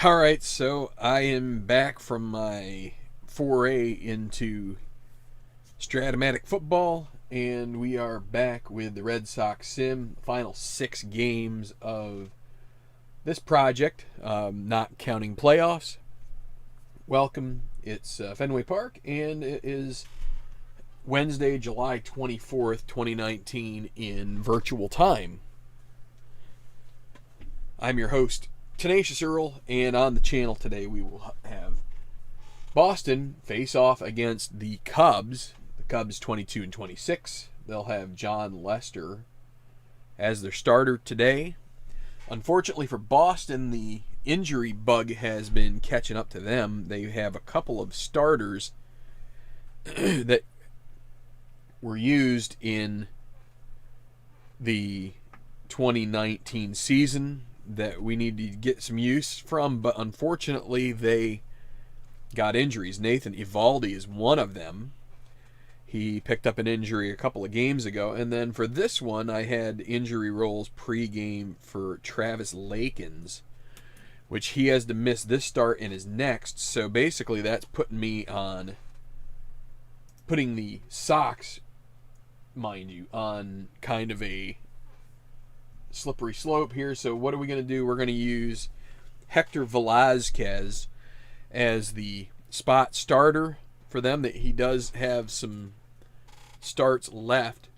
All right, so I am back from my foray into Stratomatic football, and we are back with the Red Sox Sim, final 6 games of this project, not counting playoffs. Welcome. It's Fenway Park, and it is Wednesday, July 24th, 2019, in virtual time. I'm your host, Tenacious Earl, and on the channel today we will have Boston face off against the Cubs. The Cubs 22 and 26. They'll have John Lester as their starter today. Unfortunately for Boston, the injury bug has been catching up to them. They have a couple of starters that were used in the 2019 season that we need to get some use from, but unfortunately they got injuries. Nathan Eovaldi is one of them. He picked up an injury a couple of games ago, and then for this one I had injury rolls pre-game for Travis Lakins, which he has to miss this start and his next. So basically that's putting me on putting the Sox, mind you, on kind of a slippery slope here. So what are we going to do? We're going to use Hector Velazquez as the spot starter for them. That he does have some starts left.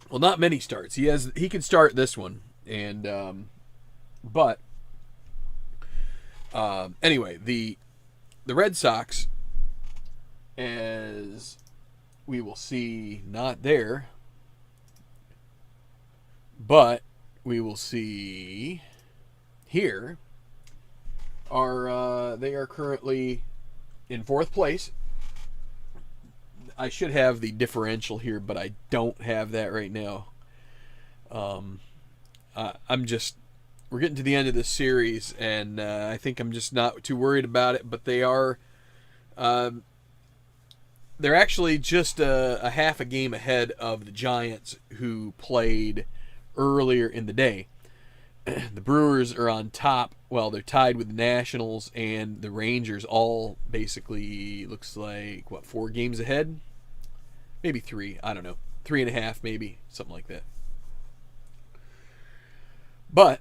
Well, not many starts. He can start this one, and anyway, the Red Sox, as we will see, not there. But we will see here they are currently in 4th place. I should have the differential here, but I don't have that right now. We're getting to the end of this series, and I think I'm just not too worried about it. But they're actually just a half a game ahead of the Giants, who played earlier in the day. The Brewers are on top. Well, they're tied with the Nationals and the Rangers, all basically looks like 4 games ahead, maybe 3. I don't know, 3.5 maybe, something like that. But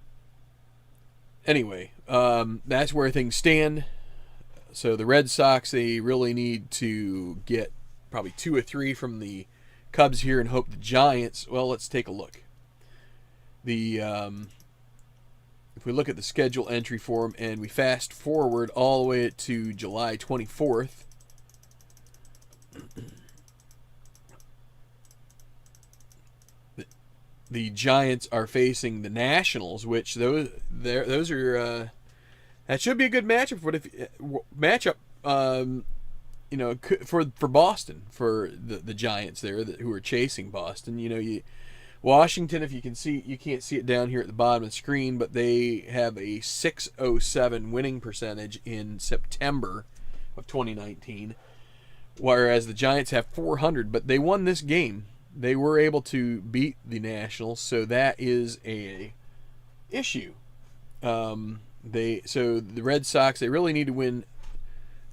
anyway, that's where things stand. So the Red Sox, they really need to get probably 2 or 3 from the Cubs here and hope the Giants. Well, let's take a look. If we look at the schedule entry form and we fast forward all the way to July 24th, the Giants are facing the Nationals, which those are that should be a good matchup. For Boston, for the Giants there who are chasing Boston. Washington, if you can see, you can't see it down here at the bottom of the screen, but they have a .607 winning percentage in September of 2019, whereas the Giants have .400, but they won this game. They were able to beat the Nationals, so that is a issue. So the Red Sox, they really need to win.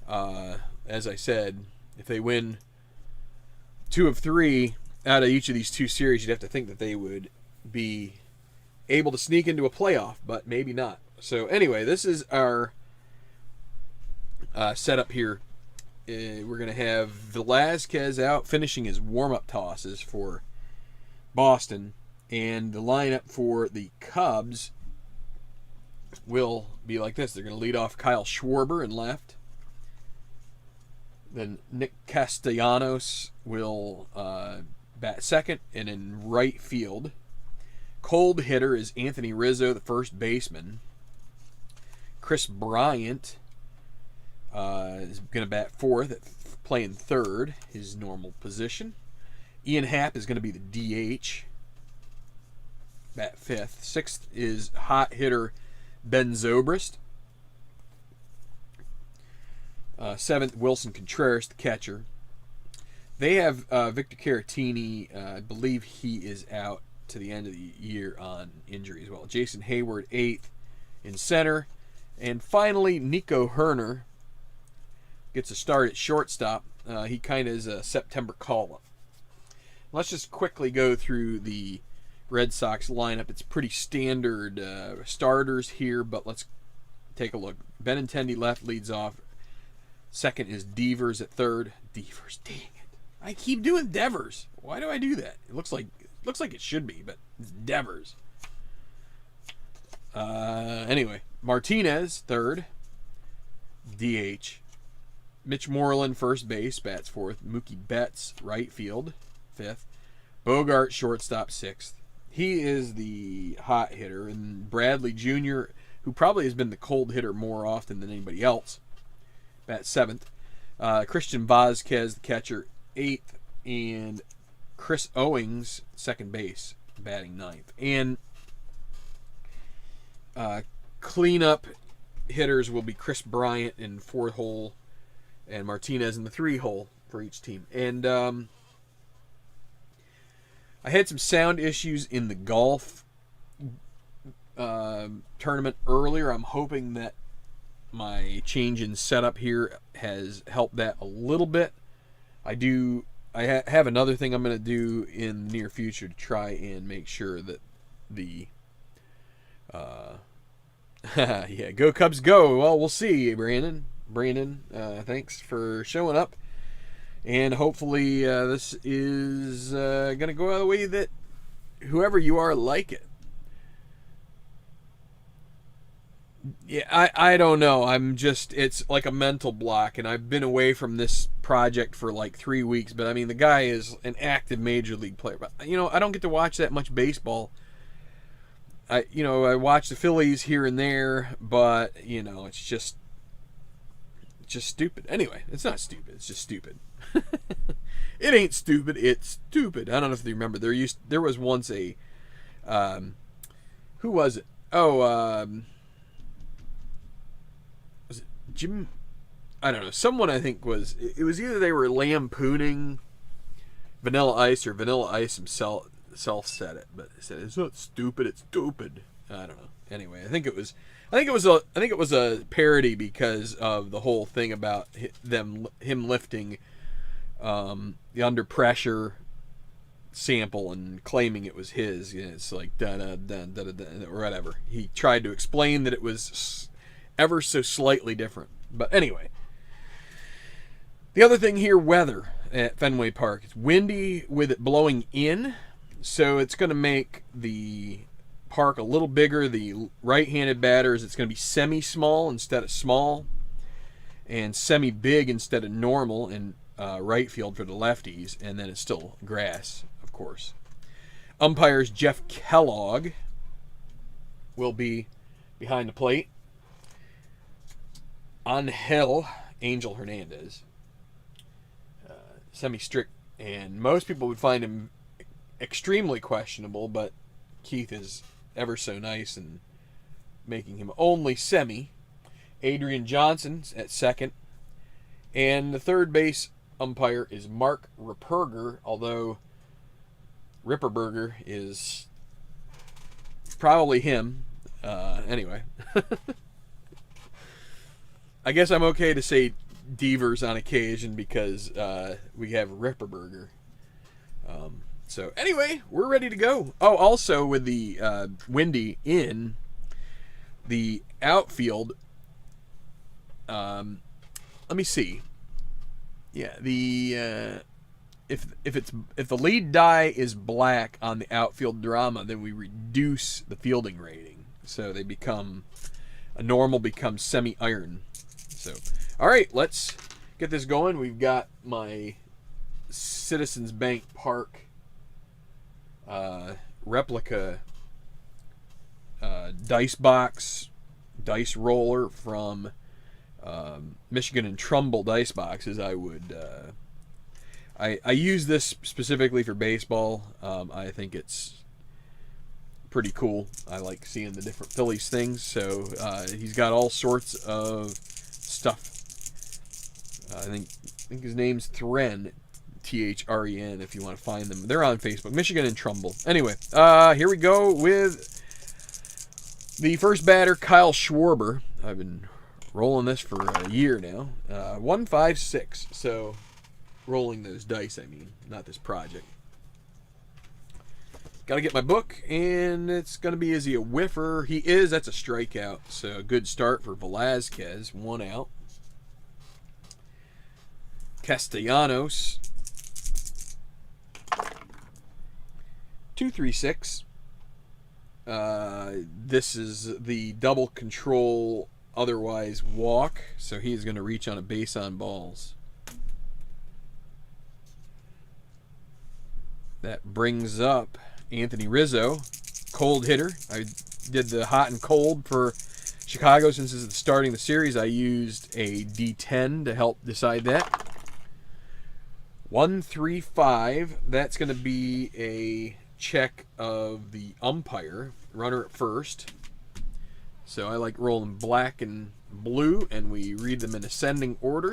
As I said, if they win 2 of 3 out of each of these 2 series, you'd have to think that they would be able to sneak into a playoff, but maybe not. So anyway, this is our setup here. We're going to have Velazquez out finishing his warm-up tosses for Boston, and the lineup for the Cubs will be like this. They're going to lead off Kyle Schwarber in left. Then Nick Castellanos will bat second, and in right field, cold hitter is Anthony Rizzo, the first baseman. Chris Bryant is going to bat fourth, playing third, his normal position. Ian Happ is going to be the DH, bat fifth. Sixth is hot hitter Ben Zobrist. Seventh, Wilson Contreras, the catcher. They have Victor Caratini. I believe he is out to the end of the year on injury as well. Jason Hayward, eighth. in center. And finally, Nico Herner gets a start at shortstop. He kind of is a September call-up. Let's just quickly go through the Red Sox lineup. It's pretty standard starters here, but let's take a look. Benintendi left leads off. Second is Devers at third. Devers, dang it. I keep doing Devers. Why do I do that? It looks like it should be, but it's Devers. Anyway, Martinez, third. DH. Mitch Moreland, first base, bats fourth. Mookie Betts, right field, fifth. Bogart, shortstop, sixth. He is the hot hitter. And Bradley Jr., who probably has been the cold hitter more often than anybody else, bats seventh. Christian Vazquez, the catcher, eighth. And Chris Owings, second base, batting ninth. And cleanup hitters will be Chris Bryant in fourth hole and Martinez in the 3-hole for each team. And I had some sound issues in the golf tournament earlier. I'm hoping that my change in setup here has helped that a little bit. I have another thing I'm going to do in the near future to try and make sure that the yeah, go Cubs go. Well, we'll see, Brandon, thanks for showing up, and hopefully this is going to go the way that whoever you are like it. Yeah, I don't know. It's like a mental block, and I've been away from this project for like 3 weeks, but I mean, the guy is an active major league player. But, I don't get to watch that much baseball. I watch the Phillies here and there, but, it's just stupid. Anyway, it's not stupid. It's just stupid. It ain't stupid. It's stupid. I don't know if you remember. There was once a, who was it? Oh, was it Jim? I don't know. Someone, I think, it was either they were lampooning Vanilla Ice or Vanilla Ice himself said it, but they said it's not stupid, it's stupid. I don't know. Anyway, I think it was a parody because of the whole thing about him lifting the under pressure sample and claiming it was his. It's like da da da da da or whatever. He tried to explain that it was ever so slightly different. But anyway, the other thing here, weather at Fenway Park. It's windy with it blowing in. So it's going to make the park a little bigger. The right-handed batters, it's going to be semi-small instead of small, and semi-big instead of normal in right field for the lefties, and then it's still grass, of course. Umpires Jeff Kellogg will be behind the plate. Angel Hernandez, semi-strict, and most people would find him extremely questionable, but Keith is ever so nice in making him only semi. Adrian Johnson's at second, and the third base umpire is Mark Ripperger, although Ripperberger is probably him. Anyway, I guess I'm okay to say Devers on occasion because we have Ripperberger. So anyway, we're ready to go. Oh, also with the windy in the outfield, let me see. Yeah, the if the lead die is black on the outfield drama, then we reduce the fielding rating, so they become a normal becomes semi-iron. So, all right, let's get this going. We've got my Citizens Bank Park replica dice dice roller from Michigan and Trumbull dice boxes. I use this specifically for baseball. I think it's pretty cool. I like seeing the different Phillies things. So he's got all sorts of stuff. I think his name's Thren. THREN if you want to find them. They're on Facebook. Michigan and Trumbull. Anyway, here we go with The first batter, Kyle Schwarber. I've been rolling this for a year now. 156. So, rolling those dice, I mean, not this project. Got to get my book, and it's going to be, is he a whiffer? He is. That's a strikeout. So, a good start for Velazquez. 1 out. Castellanos. 236. This is the double control, otherwise walk. So, he's going to reach on a base on balls. That brings up Anthony Rizzo, cold hitter. I did the hot and cold for Chicago since this is starting the series. I used a D10 to help decide that. 135. That's going to be a check of the umpire. Runner at first. So I like rolling black and blue, and we read them in ascending order.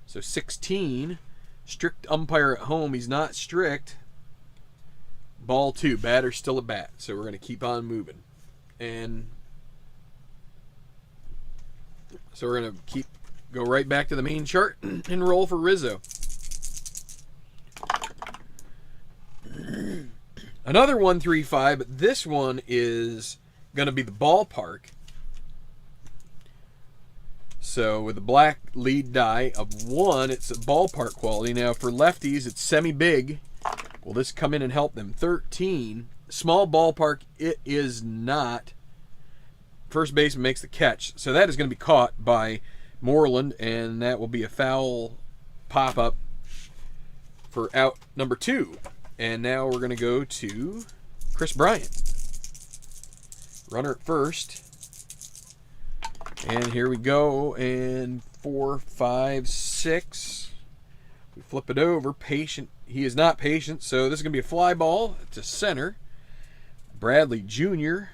So 16. Strict umpire at home. He's not strict. Ball 2. Batter still a bat. So we're going to keep on moving. And so we're going to go right back to the main chart and roll for Rizzo. Another 135, but this one is going to be the ballpark. So with the black lead die of 1, it's a ballpark quality. Now for lefties, it's semi-big. Will this come in and help them? 13. Small ballpark, it is not. First baseman makes the catch. So that is going to be caught by Moreland, and that will be a foul pop-up for out number 2. And now we're going to go to Chris Bryant. Runner at first. And here we go. And 4, 5, 6. We flip it over. Patient. He is not patient, so this is going to be a fly ball to center. Bradley Jr.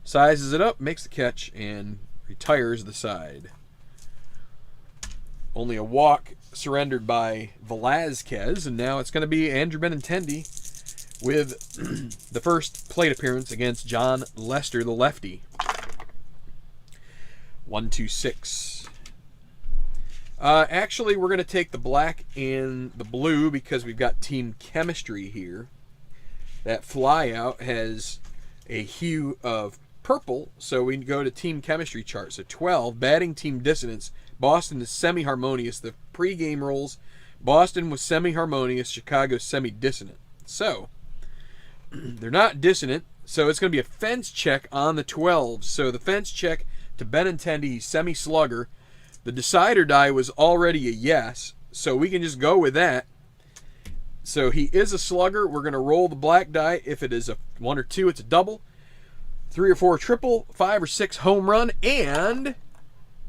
sizes it up, makes the catch, and retires the side. Only a walk surrendered by Velazquez, and now it's going to be Andrew Benintendi with the first plate appearance against John Lester, the lefty. 1-2-6. Actually, we're going to take the black and the blue because we've got team chemistry here. That flyout has a hue of purple, so we go to team chemistry chart. So 12, batting team dissonance. Boston is semi-harmonious. The pregame rolls, Boston was semi-harmonious, Chicago semi-dissonant. So, they're not dissonant, so it's going to be a fence check on the 12. So the fence check to Benintendi, semi-slugger. The decider die was already a yes, so we can just go with that. So he is a slugger. We're going to roll the black die. If it is a 1 or 2, it's a double. 3 or 4, triple. 5 or 6, home run. And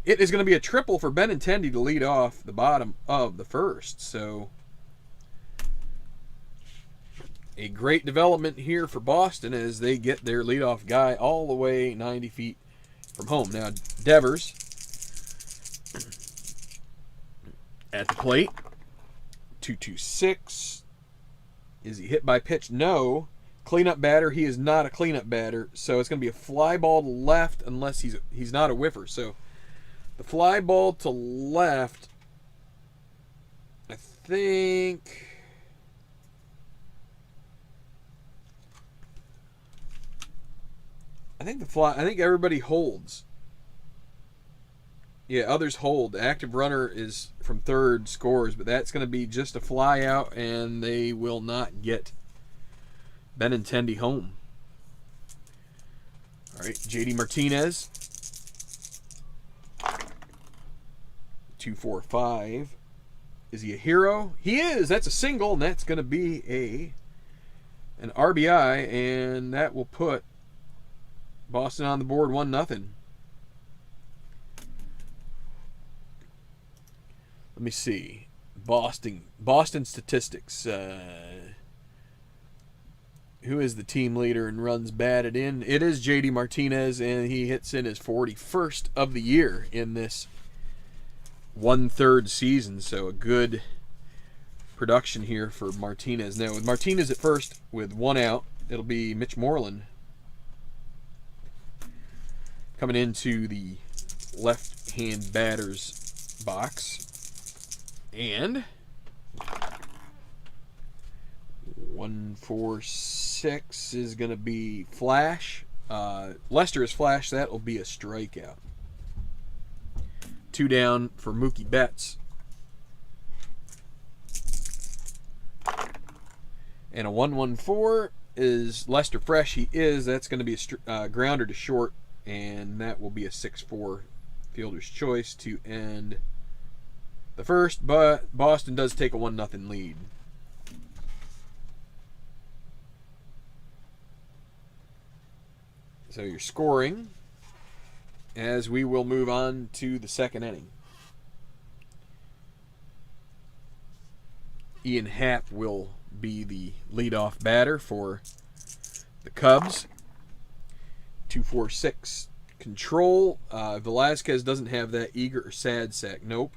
it is going to be a triple for Benintendi to lead off the bottom of the first. So a great development here for Boston as they get their leadoff guy all the way 90 feet from home. Now, Devers at the plate. 2-2-6. Is he hit by pitch? No. Cleanup batter. He is not a cleanup batter. So it's going to be a fly ball to left unless he's not a whiffer. So the fly ball to left, I think everybody holds. Yeah, others hold. The active runner is from third, scores, but that's going to be just a fly out, and they will not get Benintendi home. All right, JD Martinez. 2-4-5. Is he a hero? He is. That's a single, and that's going to be an RBI, and that will put Boston on the board 1-0. Let me see. Boston statistics. Who is the team leader and runs batted in? It is JD Martinez, and he hits in his 41st of the year in this 1/3 season. So a good production here for Martinez. Now with Martinez at first with 1 out, it'll be Mitch Moreland. Coming into the left-hand batter's box. And 146 is going to be Flash. Lester is Flash. That will be a strikeout. 2 down for Mookie Betts. And a 114 is Lester Fresh. He is. That's going to be a grounder to short. And that will be a 6-4 fielder's choice to end the first. But Boston does take a 1-0 lead. So you're scoring as we will move on to the second inning. Ian Happ will be the leadoff batter for the Cubs. 2-4-6 control. Velazquez doesn't have that eager or sad sack. Nope.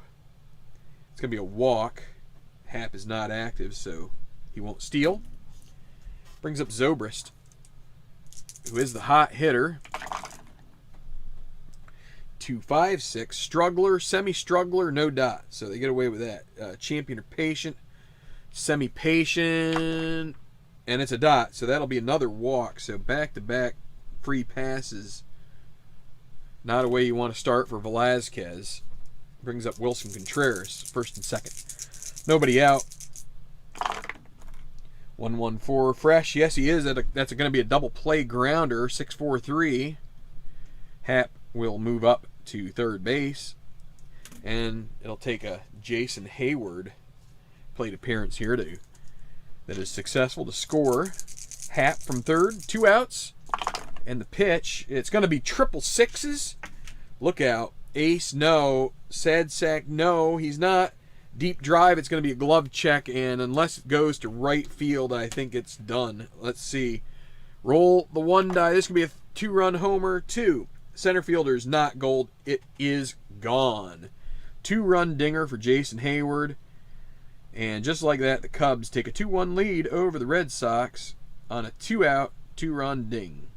It's going to be a walk. Happ is not active, so he won't steal. Brings up Zobrist, who is the hot hitter. 2-5-6. Struggler, semi-struggler, no dot. So they get away with that. Champion or patient. Semi-patient. And it's a dot, so that'll be another walk. So back-to-back free passes. Not a way you want to start for Velazquez. Brings up Wilson Contreras, first and second. Nobody out. 1-1-4 Fresh. Yes, he is. That's going to be a double play grounder. 6-4-3. Happ will move up to third base. And it'll take a Jason Hayward plate appearance here that is successful to score. Happ from third. 2 outs. And the pitch, it's going to be triple sixes. Look out. Ace, no. Sad sack, no. He's not. Deep drive, it's going to be a glove check, and unless it goes to right field, I think it's done. Let's see. Roll the 1 die. This could be a 2-run homer. 2. Center fielder's not gold. It is gone. 2-run dinger for Jason Hayward. And just like that, the Cubs take a 2-1 lead over the Red Sox on a 2-out, 2-run ding.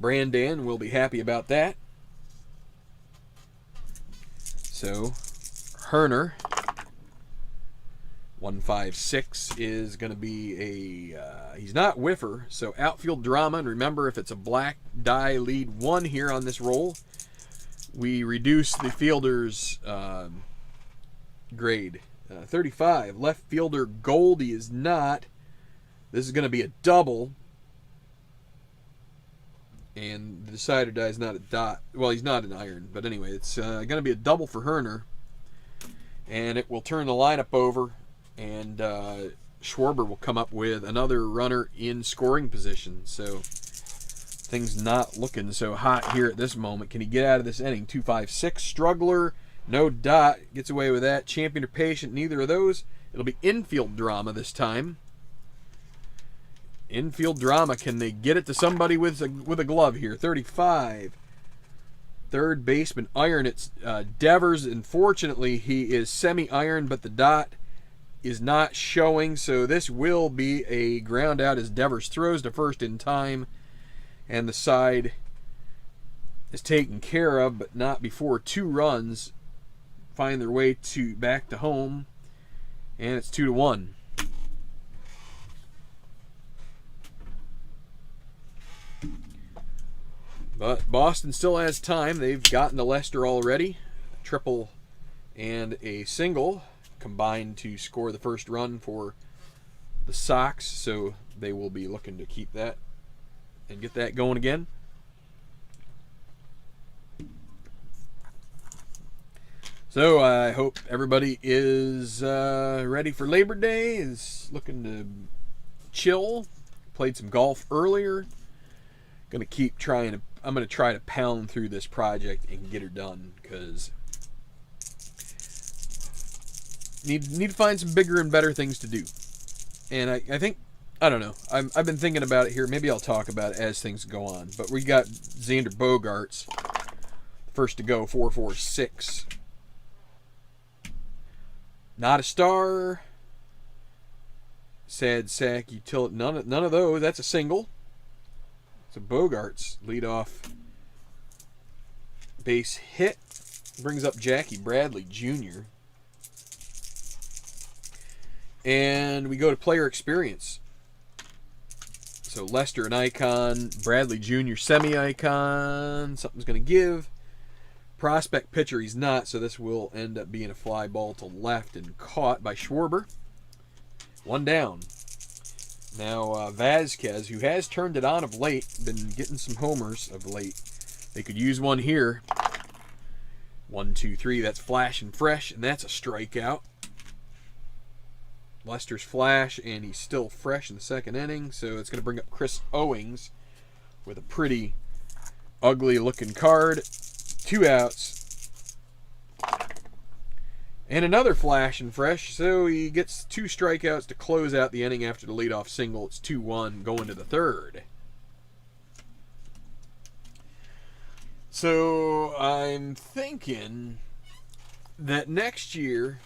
Brandon will be happy about that. So, Herner, 1-5-6 is going to be he's not whiffer, so outfield drama. And remember, if it's a black die lead 1 here on this roll, we reduce the fielder's grade. 35, left fielder Goldie is not. This is going to be a double. And the decider die is not a dot. Well, he's not an iron. But anyway, it's going to be a double for Herner. And it will turn the lineup over. And Schwarber will come up with another runner in scoring position. So things not looking so hot here at this moment. Can he get out of this inning? 2-5-6. Struggler. No dot. Gets away with that. Champion or patient. Neither of those. It'll be infield drama this time. Infield drama. Can they get it to somebody with a glove here? 35. Third baseman iron. It's Devers. Unfortunately, he is semi-iron, but the dot is not showing. So this will be a ground out as Devers throws to first in time. And the side is taken care of, but not before 2 runs find their way back to home. And it's 2-1. But Boston still has time. They've gotten to Lester already. A triple and a single combined to score the first run for the Sox. So they will be looking to keep that and get that going again. So I hope everybody is ready for Labor Day, is looking to chill. Played some golf earlier. I'm going to try to pound through this project and get her done, because need to find some bigger and better things to do. And I think, I don't know, I've been thinking about it here. Maybe I'll talk about it as things go on. But we got Xander Bogaerts, first to go, 4-4-6. Not a star. sad sack utility. None of those. That's a single. So Bogarts lead off base hit. Brings up Jackie Bradley Jr. And we go to player experience. So Lester an icon, Bradley Jr. semi-icon. Something's going to give. Prospect pitcher he's not, so this will end up being a fly ball to left and caught by Schwarber. One down. Now Vasquez, who has turned it on of late, been getting some homers of late. They could use one here. 1, 2, 3. That's flash and fresh, and that's a strikeout. Lester's flash, and he's still fresh in the second inning, so it's going to bring up Chris Owings with a pretty ugly-looking card. 2 outs. And another flash and fresh, so he gets 2 strikeouts to close out the inning after the leadoff single. It's 2-1 going to the third. So I'm thinking that next year,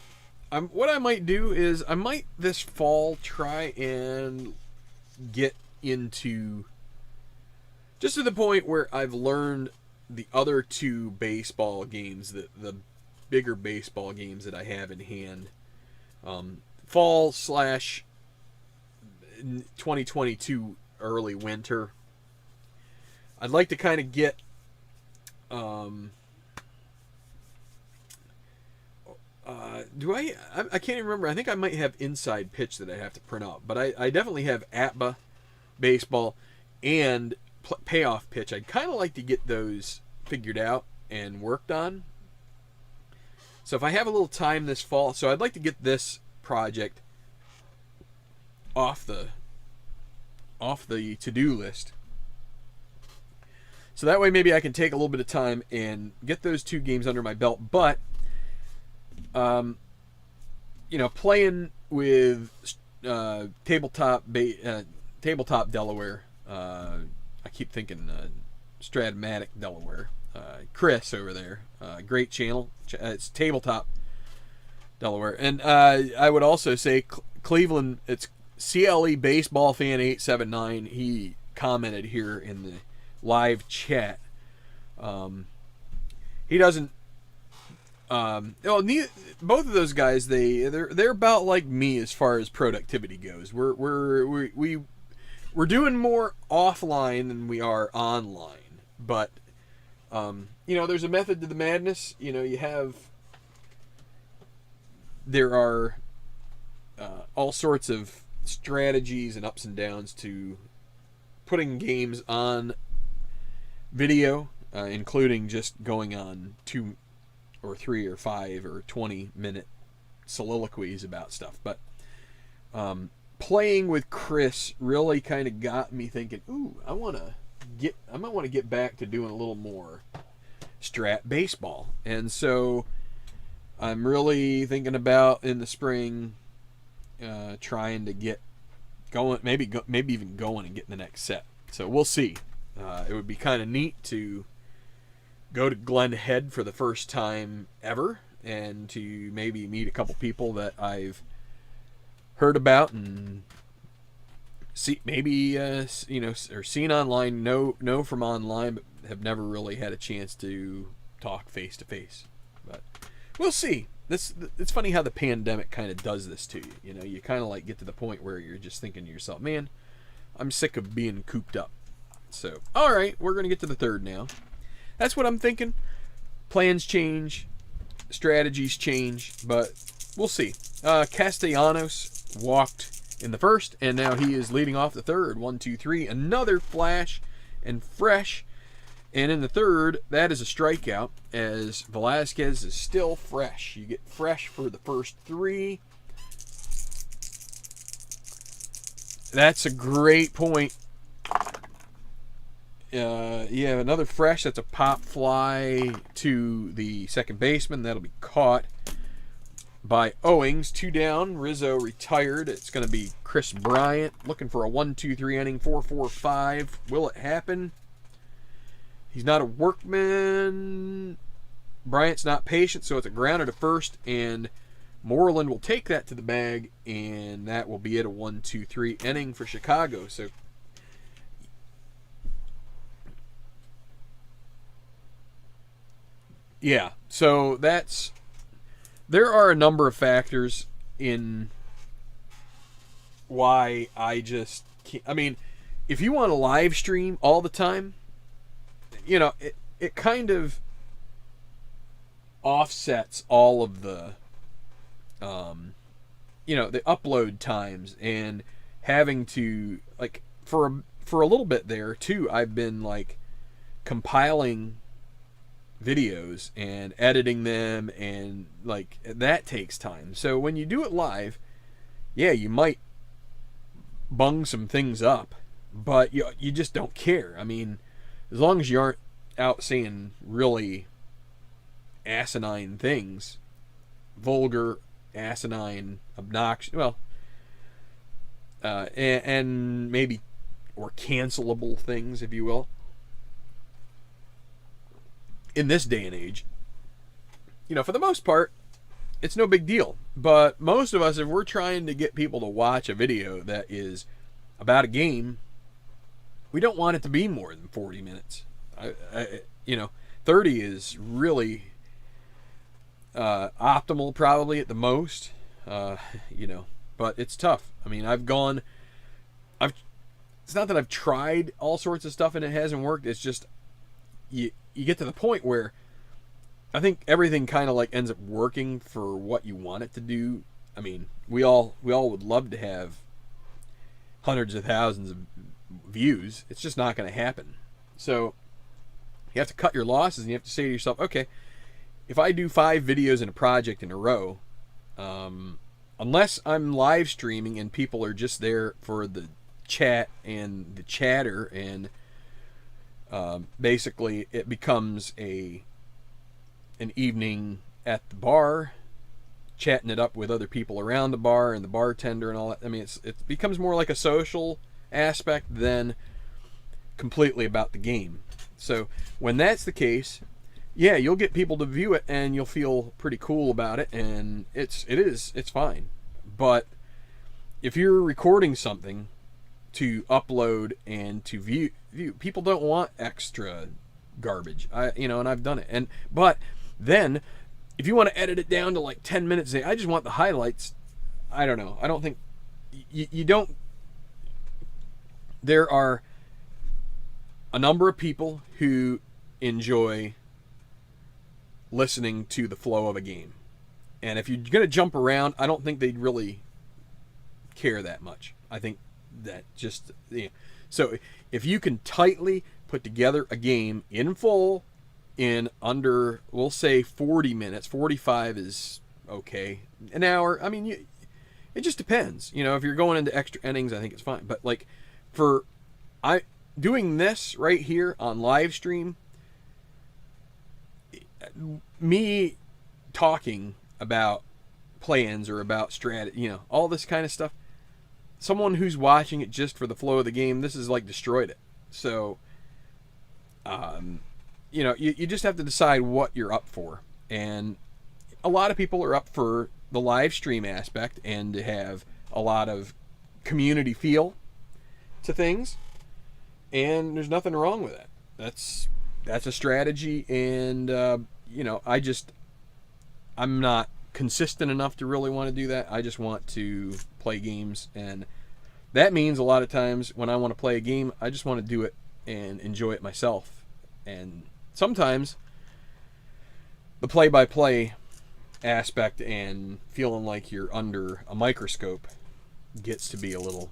what I might do is I might this fall try and get into just to the point where I've learned the other 2 baseball games, the bigger baseball games that I have in hand. Fall / 2022 early winter. I'd like to kind of get I can't even remember. I think I might have Inside Pitch that I have to print out, but I definitely have ATBA baseball and Payoff Pitch. I'd kind of like to get those figured out and worked on. So if I have a little time this fall, so I'd like to get this project off the to-do list. So that way maybe I can take a little bit of time and get those 2 games under my belt. But, playing with tabletop Delaware, I keep thinking Stratomatic Delaware. Chris over there, great channel. It's Tabletop Delaware. And I would also say Cleveland, it's CLE Baseball Fan 879. He commented here in the live chat. He doesn't. Both of those guys, they're about like me as far as productivity goes. We're doing more offline than we are online, but there's a method to the madness. There are all sorts of strategies and ups and downs to putting games on video, including just going on 2 or 3 or 5 or 20-minute soliloquies about stuff. But playing with Chris really kind of got me thinking, ooh, I might want to get back to doing a little more strat baseball. And so I'm really thinking about in the spring trying to get going, maybe even going and getting the next set. So we'll see. It would be kind of neat to go to Glen Head for the first time ever and to maybe meet a couple people that I've heard about and see, maybe or seen online, know from online, but have never really had a chance to talk face to face. But we'll see. It's funny how the pandemic kind of does this to you. You kind of like get to the point where you're just thinking to yourself, man, I'm sick of being cooped up. So, all right, we're going to get to the third now. That's what I'm thinking. Plans change, strategies change, but we'll see. Castellanos walked in the first, and now he is leading off the third. 1, 2, 3. Another flash and fresh. And in the third, that is a strikeout, as Velasquez is still fresh. You get fresh for the first 3. That's a great point. You have another fresh. That's a pop fly to the second baseman. That'll be caught by Owings. 2 down. Rizzo retired. It's going to be Chris Bryant looking for a 1-2-3 inning. 4-4-5. Will it happen? He's not a workman. Bryant's not patient, so it's a grounder to first, and Moreland will take that to the bag, and that will be it, a 1-2-3 inning for Chicago. So yeah, so there are a number of factors in why I just can't. I mean, if you want to live stream all the time, it kind of offsets all of the the upload times, and having to, like, for a little bit there too, I've been like compiling videos and editing them, and like that takes time. So when you do it live, yeah, you might bung some things up, but you just don't care. I mean, as long as you aren't out saying really asinine things, vulgar, asinine, obnoxious, well, and maybe, or cancelable things, if you will, in this day and age, for the most part, it's no big deal. But most of us, if we're trying to get people to watch a video that is about a game, we don't want it to be more than 40 minutes. 30 is really optimal, probably at the most. But it's tough. I mean, it's not that I've tried all sorts of stuff and it hasn't worked. It's just you get to the point where I think everything kind of like ends up working for what you want it to do. I mean, we all would love to have hundreds of thousands of views. It's just not going to happen. So you have to cut your losses, and you have to say to yourself, okay, if I do 5 videos in a project in a row, unless I'm live streaming and people are just there for the chat and the chatter, and basically it becomes an evening at the bar, chatting it up with other people around the bar and the bartender and all that. I mean, it becomes more like a social aspect than completely about the game. So when that's the case, yeah, you'll get people to view it and you'll feel pretty cool about it, and it's fine. But if you're recording something to upload and to view, people don't want extra garbage. And I've done it. But then if you want to edit it down to like 10 minutes, say, I just want the highlights. I don't know. I don't think you don't. There are a number of people who enjoy listening to the flow of a game. And if you're going to jump around, I don't think they'd really care that much. I think that just, so if you can tightly put together a game in full in under, we'll say 40 minutes, 45 is okay, an hour, I mean, it just depends. If you're going into extra innings, I think it's fine. But like doing this right here on live stream, me talking about plans or about strategy, all this kind of stuff, someone who's watching it just for the flow of the game, this is like destroyed it. So, you just have to decide what you're up for. And a lot of people are up for the live stream aspect and to have a lot of community feel to things. And there's nothing wrong with that. That's a strategy. And, I'm not consistent enough to really want to do that. I just want to play games, and that means a lot of times when I want to play a game, I just want to do it and enjoy it myself. And sometimes the play-by-play aspect and feeling like you're under a microscope gets to be a little,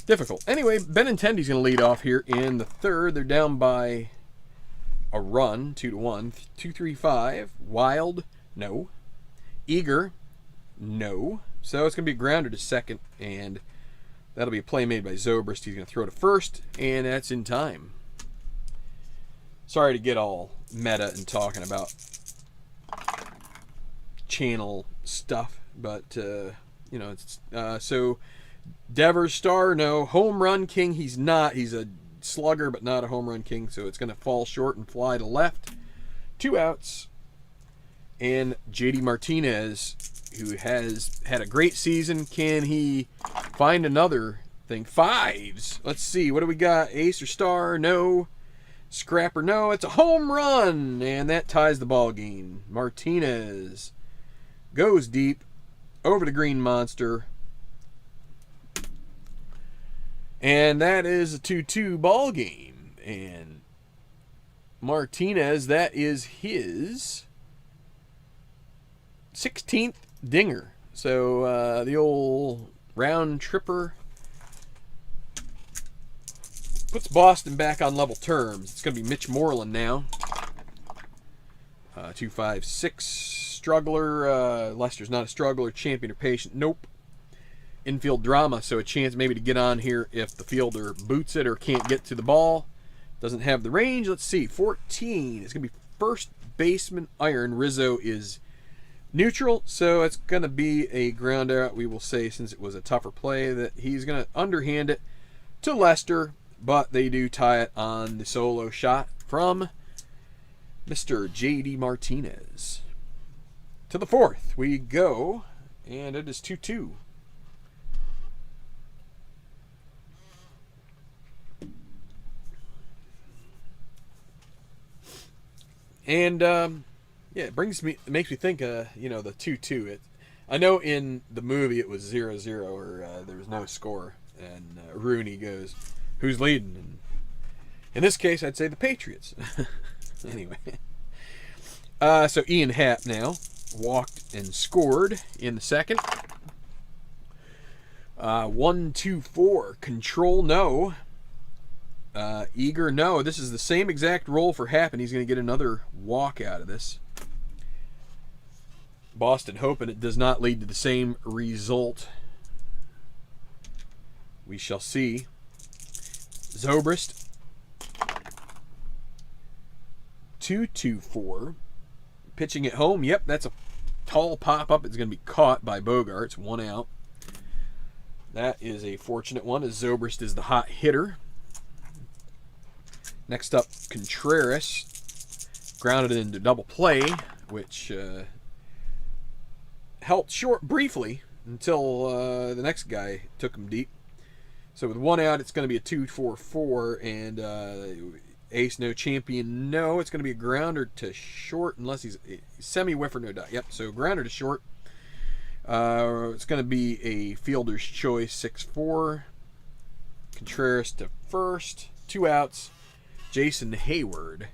difficult. Anyway, Benintendi's going to lead off here in the third. They're down by a run, 2-1. 2-3-5. Wild, no. Eager, no. So it's going to be a grounder to second, and that'll be a play made by Zobrist. He's going to throw to first, and that's in time. Sorry to get all meta and talking about channel stuff, but so Devers star, no. Home run king, he's not. He's a slugger, but not a home run king, so it's going to fall short and fly to left. 2 outs. And JD Martinez, who has had a great season. Can he find another thing? 5s. Let's see. What do we got? Ace or star? No. Scrapper? No. It's a home run. And that ties the ball game. Martinez goes deep over the Green Monster. And that is a 2-2 ball game. And Martinez, that is his 16th dinger. So the old round tripper puts Boston back on level terms. It's going to be Mitch Moreland now. 2-5-6 struggler. Lester's not a struggler. Champion or patient? Nope. Infield drama, so a chance maybe to get on here if the fielder boots it or can't get to the ball. Doesn't have the range. Let's see. 14. It's going to be first baseman iron. Rizzo is neutral, so it's going to be a ground out. We will say, since it was a tougher play, that he's going to underhand it to Lester, but they do tie it on the solo shot from Mr. JD Martinez. To the 4th we go, and it is 2-2. And yeah, it makes me think, you know, the 2-2. I know in the movie it was 0-0, or there was no score, and Rooney goes, "Who's leading?" And in this case, I'd say the Patriots. Anyway, so Ian Happ now walked and scored in the 2nd. 1-2-4. Control, no. Eager, no. This is the same exact roll for Happ, and he's going to get another walk out of this. Boston hoping it does not lead to the same result. We shall see. Zobrist. 2-2-4. Pitching at home. Yep, that's a tall pop-up. It's going to be caught by Bogarts. 1 out. That is a fortunate one, as Zobrist is the hot hitter. Next up, Contreras. Grounded into double play, which helped short briefly until the next guy took him deep. So with 1 out, it's going to be a 2-4-4, and ace, no. Champion, no. It's going to be a grounder to short, unless he's semi-whiffer, no dot. Yep, so grounder to short. It's going to be a fielder's choice, 6-4. Contreras to first. 2 outs. Jason Hayward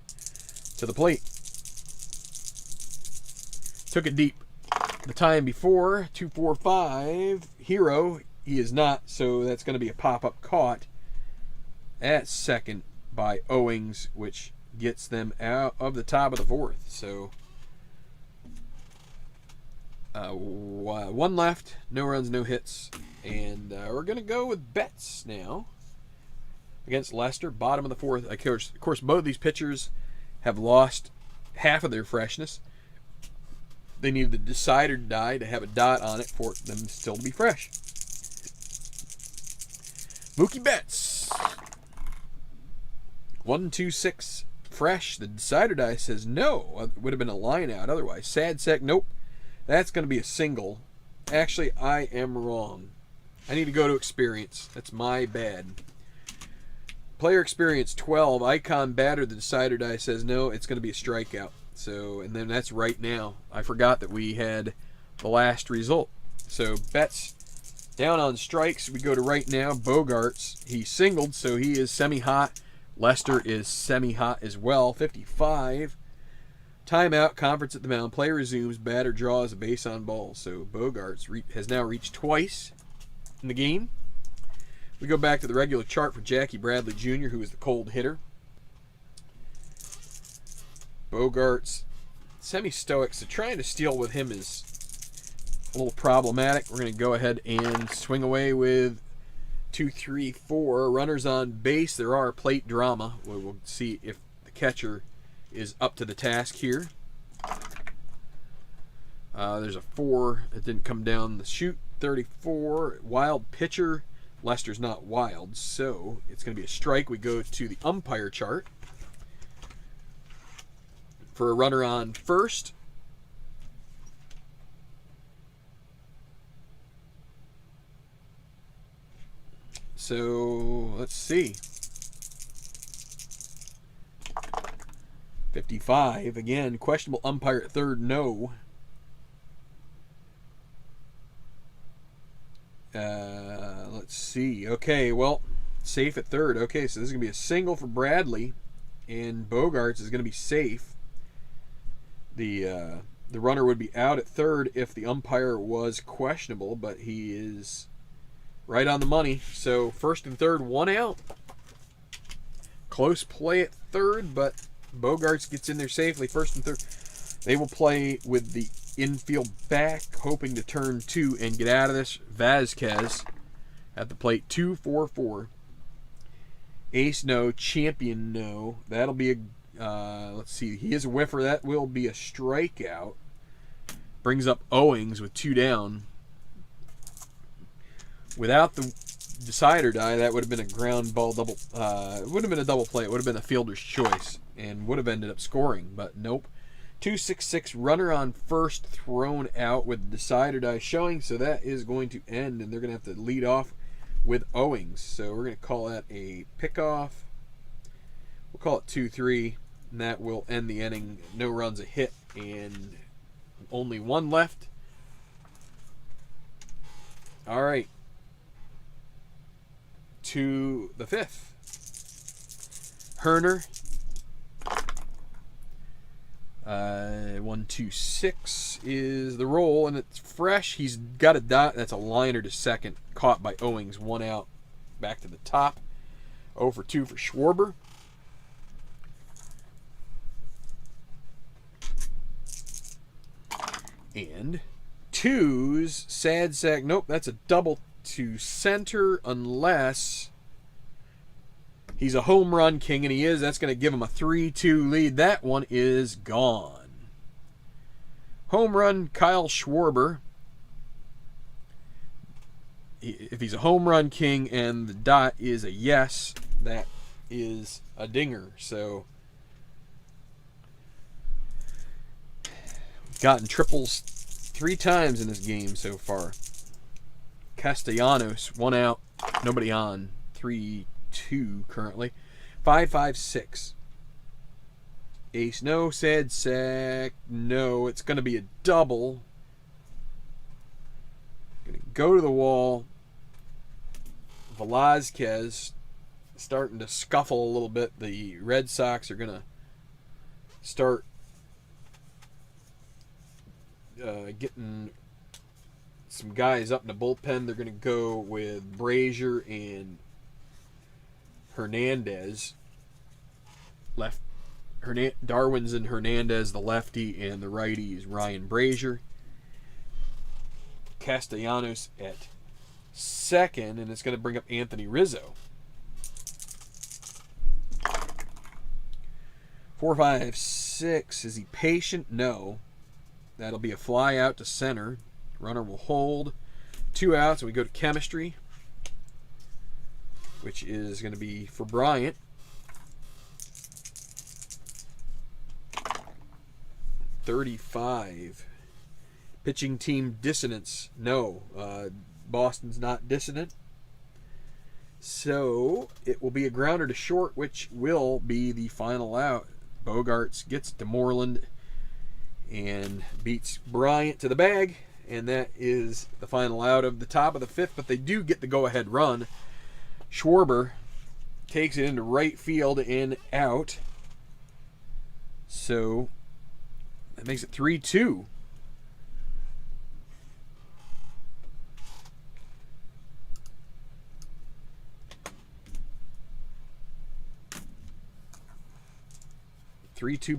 to the plate. Took it deep the time before. 2-4-5. Hero. He is not, so that's going to be a pop-up caught at second by Owings, which gets them out of the top of the 4th. So 1 left. No runs, no hits. And we're going to go with Betts now against Lester, bottom of the 4th. Of course, both of these pitchers have lost half of their freshness. They need the decider die to have a dot on it for them still to be fresh. Mookie Betts. 1-2-6 fresh. The decider die says no. It would have been a line out otherwise. Sad sack, nope. That's going to be a single. Actually, I am wrong. I need to go to experience. That's my bad. Player experience 12. Icon batter. The decider die says no. It's going to be a strikeout. So, and then that's right now. I forgot that we had the last result. So Betts down on strikes. We go to right now. Bogarts. He singled, so he is semi-hot. Lester is semi-hot as well. 55. Timeout. Conference at the mound. Player resumes. Batter draws a base on ball. So Bogarts has now reached twice in the game. We go back to the regular chart for Jackie Bradley Jr., who is the cold hitter. Bogarts, semi-stoic, so trying to steal with him is a little problematic. We're going to go ahead and swing away with 2-3-4. Runners on base. There are plate drama. We'll see if the catcher is up to the task here. There's a 4 that didn't come down the chute. 34. Wild pitcher. Lester's not wild, so it's going to be a strike. We go to the umpire chart. for a runner on first. So let's see. 55 again. Questionable umpire at third. No. Let's see. Okay, well, safe at third. Okay, so this is gonna be a single for Bradley, and Bogarts is gonna be safe. The runner would be out at third if the umpire was questionable, but he is right on the money. So first and third, one out. Close play at third, but Bogarts gets in there safely. First and third. They will play with the infield back, hoping to turn two and get out of this. Vasquez at the plate, 2-4-4. Ace no, champion no. That'll be a, let's see, he is a whiffer. That will be a strikeout. Brings up Owings with 2 down. Without the decide or die, that would have been a ground ball double. It would have been a double play. It would have been a fielder's choice and would have ended up scoring, but nope. 2-6-6, runner on first, thrown out with decide or die showing, so that is going to end, and they're going to have to lead off with Owings. So we're going to call that a pickoff. We'll call it 2-3, and that will end the inning. No runs, a hit, and only one left. All right. To the fifth. Herner. 1-2-6 is the roll, and it's fresh. He's got a dot. That's a liner to second, caught by Owings. 1 out. Back to the top. 0-for-2 for Schwarber. And twos, sad sack. Nope, that's a double to center unless he's a home run king, and he is. That's going to give him a 3-2 lead. That one is gone. Home run, Kyle Schwarber. If he's a home run king and the dot is a yes, that is a dinger. So gotten triples 3 times in this game so far. Castellanos, 1 out, nobody on. 3-2 currently. 5-5-6. Ace no, sad sack no. It's going to be a double. Going to go to the wall. Velazquez starting to scuffle a little bit. The Red Sox are going to start getting some guys up in the bullpen. They're going to go with Brazier and Hernandez. Darwin's and Hernandez, the lefty, and the righty is Ryan Brazier. Castellanos at second, and it's going to bring up Anthony Rizzo. 4-5-6. Is he patient? No. That'll be a fly out to center. Runner will hold. 2 outs, and we go to chemistry, which is going to be for Bryant. 35. Pitching team dissonance. No. Boston's not dissonant. So it will be a grounder to short, which will be the final out. Bogarts gets to Moreland and beats Bryant to the bag, and that is the final out of the top of the 5th, but they do get the go-ahead run. Schwarber takes it into right field and out. So that makes it 3-2.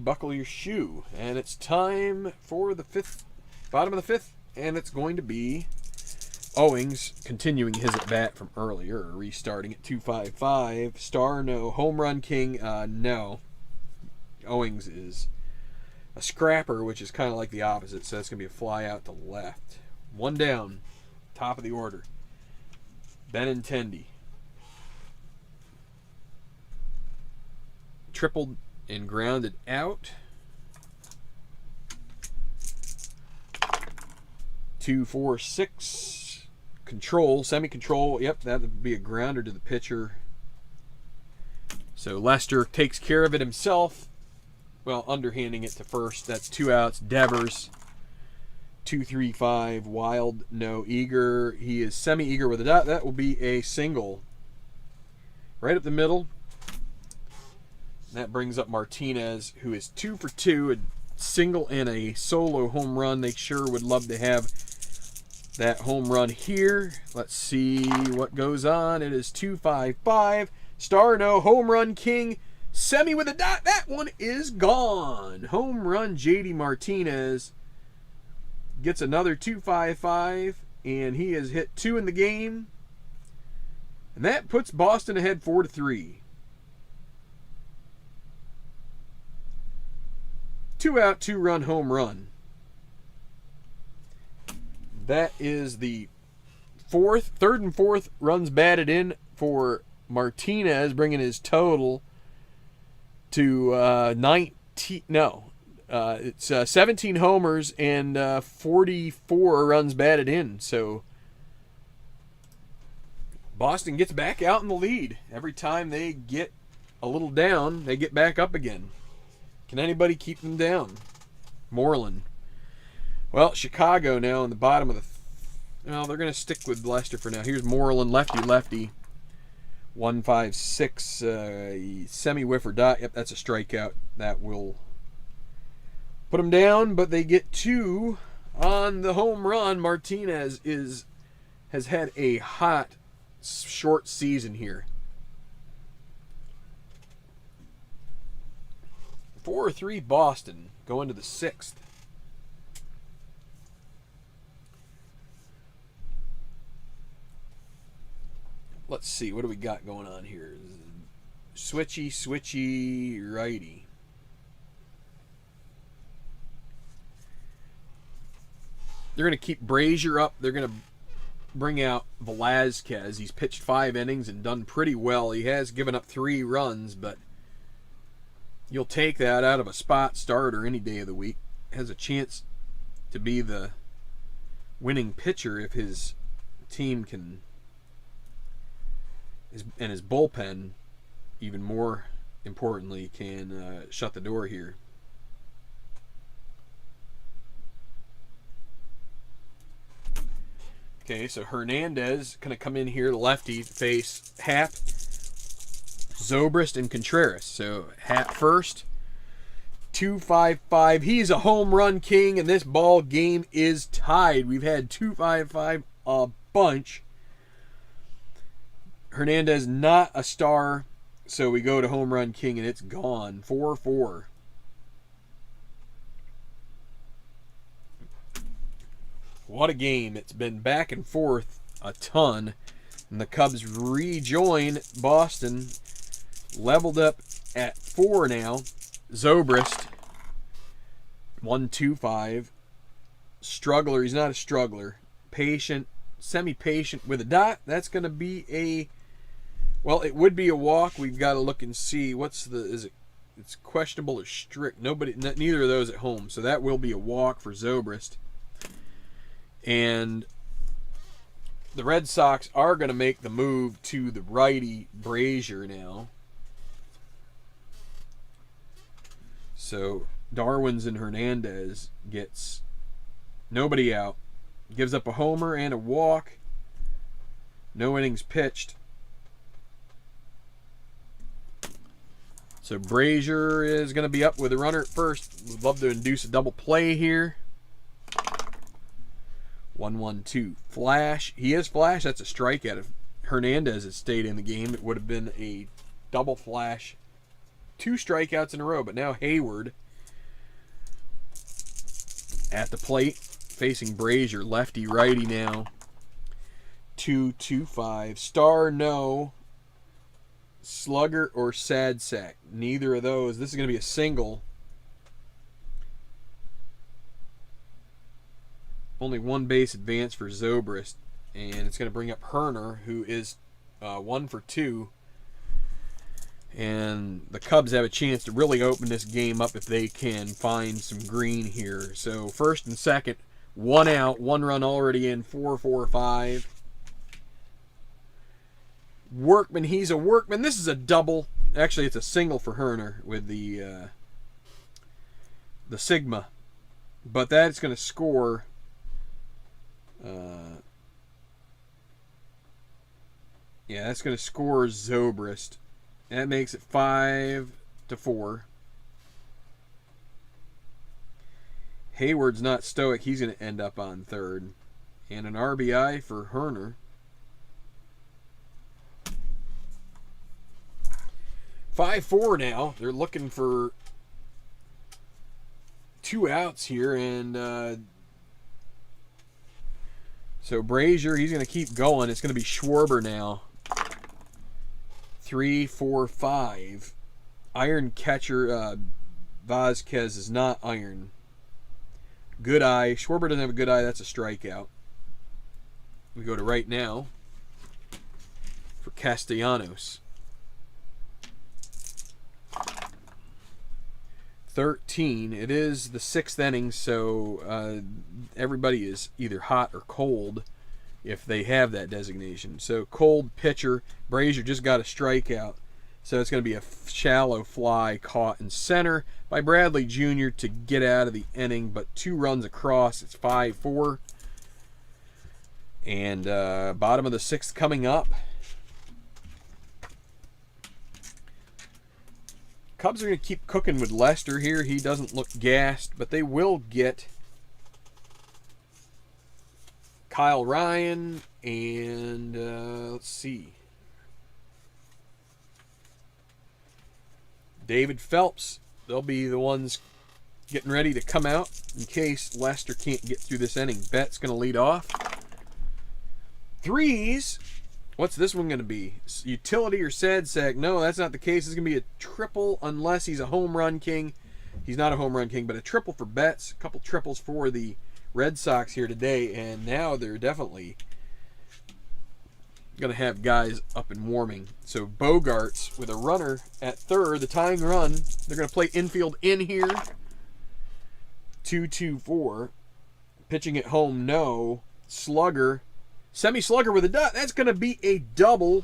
Buckle your shoe. And it's time for the 5th, bottom of the 5th, and it's going to be Owings continuing his at-bat from earlier, restarting at 2-5-5. Star, no. Home run king, no. Owings is a scrapper, which is kind of like the opposite, so it's going to be a fly out to left. 1 down, top of the order. Benintendi. Tripled and grounded out. 2, 4, 6. Control, semi-control. Yep, that would be a grounder to the pitcher. So Lester takes care of it himself. Well, underhanding it to first. That's 2 outs. Devers. 2, 3, 5. Wild, no. Eager. He is semi-eager with a dot. That will be a single. Right up the middle. That brings up Martinez, who is 2 for 2. A single and a solo home run. They sure would love to have that home run here. Let's see what goes on. It is 2-5-5. Star, no. Home run king. Semi with a dot. That one is gone. Home run JD Martinez gets another 2-5-5, and he has hit 2 in the game. And that puts Boston ahead 4-3. 2 out, 2-run home run. That is the third and fourth runs batted in for Martinez, bringing his total to 19. No, it's 17 homers and 44 runs batted in. So Boston gets back out in the lead. Every time they get a little down, they get back up again. Can anybody keep them down? Moreland. Well, Chicago now in the bottom of the... Well, they're going to stick with Lester for now. Here's Moreland, lefty. 1-5-6, semi-whiff or dot. Yep, that's a strikeout. That will put them down, but they get 2 on the home run. Martinez has had a hot, short season here. 4-3 Boston going to the 6th. Let's see, what do we got going on here? Switchy, righty. They're going to keep Brazier up. They're going to bring out Velazquez. He's pitched 5 innings and done pretty well. He has given up 3 runs, but you'll take that out of a spot starter any day of the week. Has a chance to be the winning pitcher if his team can... and his bullpen, even more importantly, can shut the door here. Okay, so Hernandez going to come in here, lefty, face Happ, Zobrist, and Contreras. So Happ first, 2-5-5. He's a home run king, and this ball game is tied. We've had 2-5-5 a bunch. Hernandez not a star, so we go to home run king, and it's gone. 4-4. What a game. It's been back and forth a ton. And the Cubs rejoin Boston. Leveled up at 4 now. Zobrist. 1-2-5. Struggler. He's not a struggler. Patient. Semi-patient with a dot. That's going to be a... Well, it would be a walk. We've got to look and see what's the... Is it? It's questionable or strict. Neither of those at home. So that will be a walk for Zobrist. And the Red Sox are going to make the move to the righty Brazier now. So Darwin's and Hernandez gets nobody out. Gives up a homer and a walk. No innings pitched. So Brazier is going to be up with a runner at first. Would love to induce a double play here. 1-1-2. Flash. He is flash. That's a strikeout. If Hernandez had stayed in the game, it would have been a double flash. 2 strikeouts in a row. But now Hayward at the plate facing Brazier. Lefty, righty now. 2-2-5. Star, no. Slugger or sad sack. Neither of those. This is going to be a single. Only 1 base advance for Zobrist, and it's going to bring up Herner, who is 1 for 2. And the Cubs have a chance to really open this game up if they can find some green here. So first and second 1 out, 1 run already in, 4-4-5. Workman, he's a workman. This is a double. Actually, it's a single for Herner with the Sigma. But that's going to score that's going to score Zobrist. That makes it 5-4. Hayward's not stoic. He's going to end up on third. And an RBI for Herner. 5-4 now. They're looking for 2 outs here. And so Brazier, he's going to keep going. It's going to be Schwarber now. 3-4-5. Iron catcher Vazquez is not iron. Good eye. Schwarber doesn't have a good eye. That's a strikeout. We go to right now for Castellanos. 13. It is the 6th inning, so everybody is either hot or cold if they have that designation. So cold pitcher. Brazier just got a strikeout. So it's going to be a shallow fly caught in center by Bradley Jr. to get out of the inning, but 2 runs across. It's 5-4. And bottom of the 6th coming up. Cubs are going to keep cooking with Lester here. He doesn't look gassed, but they will get Kyle Ryan and let's see, David Phelps. They'll be the ones getting ready to come out in case Lester can't get through this inning. Bett's going to lead off. 3s. What's this one going to be? Utility or sad sack? No, that's not the case. It's going to be a triple unless he's a home run king. He's not a home run king, but a triple for Betts. A couple triples for the Red Sox here today, and now they're definitely going to have guys up and warming. So Bogarts with a runner at third, the tying run. They're going to play infield in here. 2-2-4. Pitching at home, no. Slugger. Semi-slugger with a dot. That's going to be a double.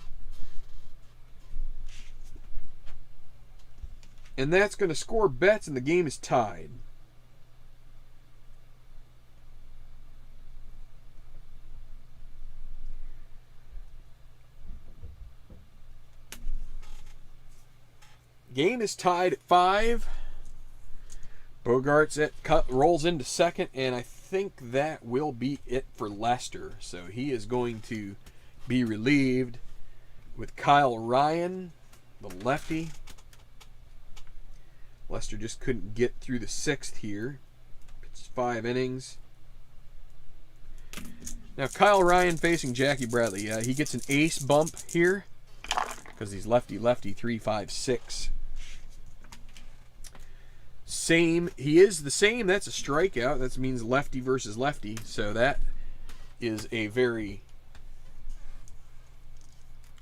And that's going to score Betts, and the game is tied. Game is tied at 5. Bogarts rolls into second, and I think that will be it for Lester. So he is going to be relieved with Kyle Ryan, the lefty. Lester just couldn't get through the 6th here. It's 5 innings. Now Kyle Ryan facing Jackie Bradley. He gets an ace bump here because he's lefty-lefty, 3-5-6. Same. He is the same. That's a strikeout. That means lefty versus lefty. So that is a very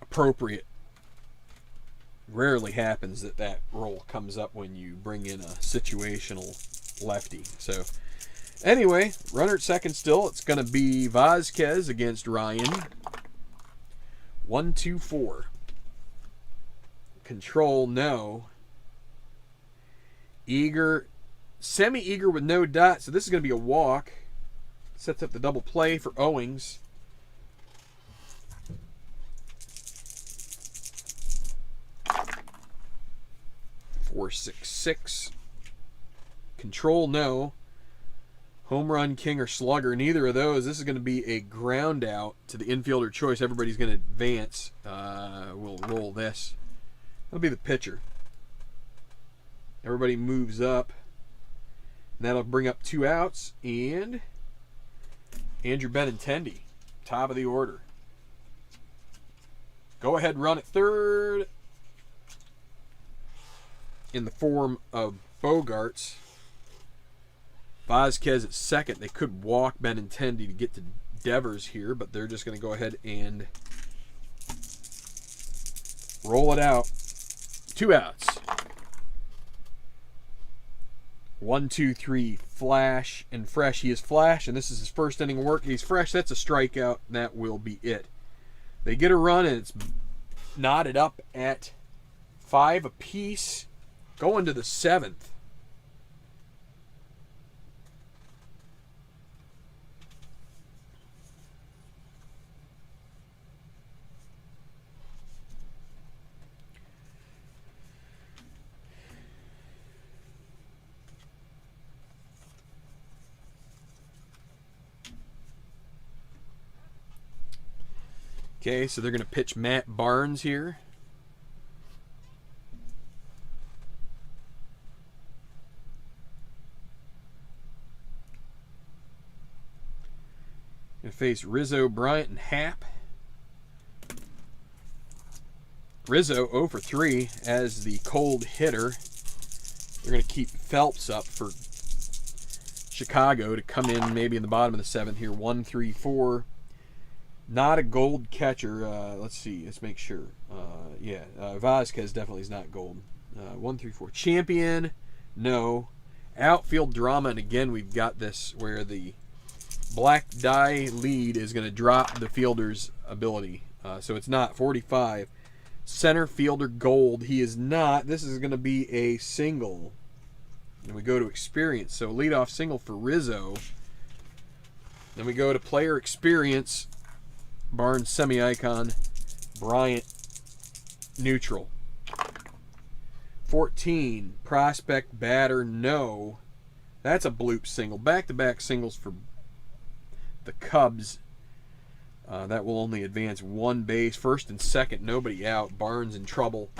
appropriate. Rarely happens that role comes up when you bring in a situational lefty. So anyway, runner at second still. It's going to be Vazquez against Ryan. 1-2-4. Control, no. Eager, semi-eager with no dot, so this is going to be a walk. Sets up the double play for Owings. Four, 6-6. Control, no. Home run king or slugger, neither of those. This is going to be a ground out to the infielder choice. Everybody's going to advance. We'll roll this. That'll be the pitcher. Everybody moves up. And that'll bring up 2 outs. And Andrew Benintendi, top of the order. Go ahead run at third. In the form of Bogarts. Vazquez at second. They could walk Benintendi to get to Devers here, but they're just going to go ahead and roll it out. 2 outs. 1, 2, 3, flash and fresh. He is flash, and this is his first inning of work. He's fresh. That's a strikeout. That will be it. They get a run, and it's knotted up at 5 apiece, going to the 7th. Okay, so they're going to pitch Matt Barnes here. Going to face Rizzo, Bryant, and Happ. Rizzo 0 for 3 as the cold hitter. They're going to keep Phelps up for Chicago to come in maybe in the bottom of the 7th here. 1, 3, 4. Not a gold catcher. Let's see. Let's make sure. Vasquez definitely is not gold. 1, 3, 4. Champion. No. Outfield drama. And again, we've got this where the black die lead is going to drop the fielder's ability. So it's not 45. Center fielder gold. He is not. This is going to be a single. And we go to experience. So leadoff single for Rizzo. Then we go to player experience. Barnes semi-icon, Bryant neutral. 14, prospect batter, no. That's a bloop single. Back-to-back singles for the Cubs. That will only advance 1 base. First and second, nobody out. Barnes in trouble.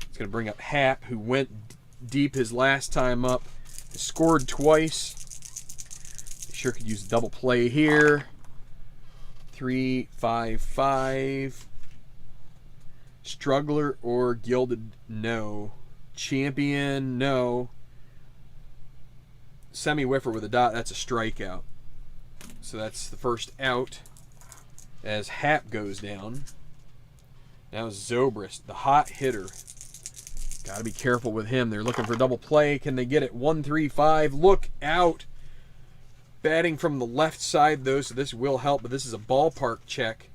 It's going to bring up Happ, who went deep his last time up. Scored twice. They sure could use a double play here. 3, 5, 5. Struggler or gilded, no. Champion, no. Semi-whiffer with a dot, that's a strikeout. So that's the first out as Happ goes down. Now Zobrist, the hot hitter. Got to be careful with him. They're looking for double play. Can they get it? 1, 3, 5. Look out. Batting from the left side, though, so this will help, but this is a ballpark check.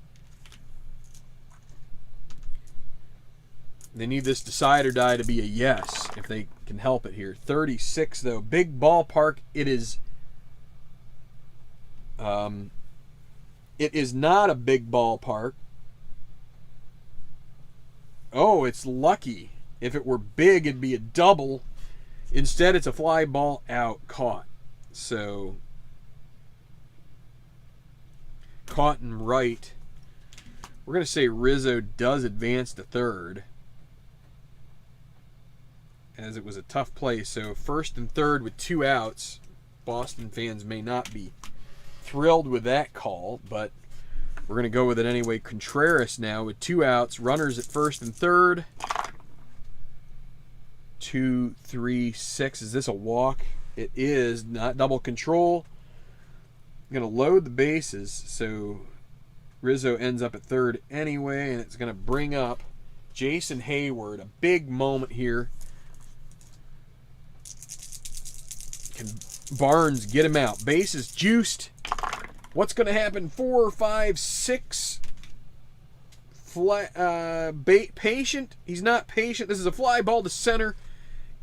They need this decide or die to be a yes, if they can help it here. 36, though. Big ballpark. It is not a big ballpark. Oh, it's lucky. If it were big, it'd be a double. Instead, it's a fly ball out, caught. So caught and right. We're going to say Rizzo does advance to third, as it was a tough play. So first and third with 2 outs. Boston fans may not be thrilled with that call, but we're going to go with it anyway. Contreras now with 2 outs. Runners at first and third. 2, 3, 6. Is this a walk? It is. Not double control. Going to load the bases, so Rizzo ends up at third anyway, and it's going to bring up Jason Hayward. A big moment here. Can Barnes get him out? Bases juiced. What's going to happen? 4, 5, 6. Patient. He's not patient. This is a fly ball to center.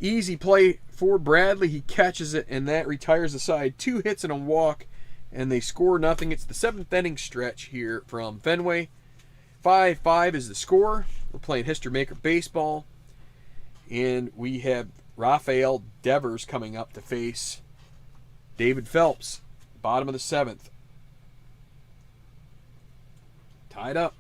Easy play for Bradley. He catches it, and that retires the side. 2 hits and a walk. And they score nothing. It's the 7th inning stretch here from Fenway. 5-5 is the score. We're playing History Maker Baseball. And we have Rafael Devers coming up to face David Phelps. Bottom of the 7th. Tied up.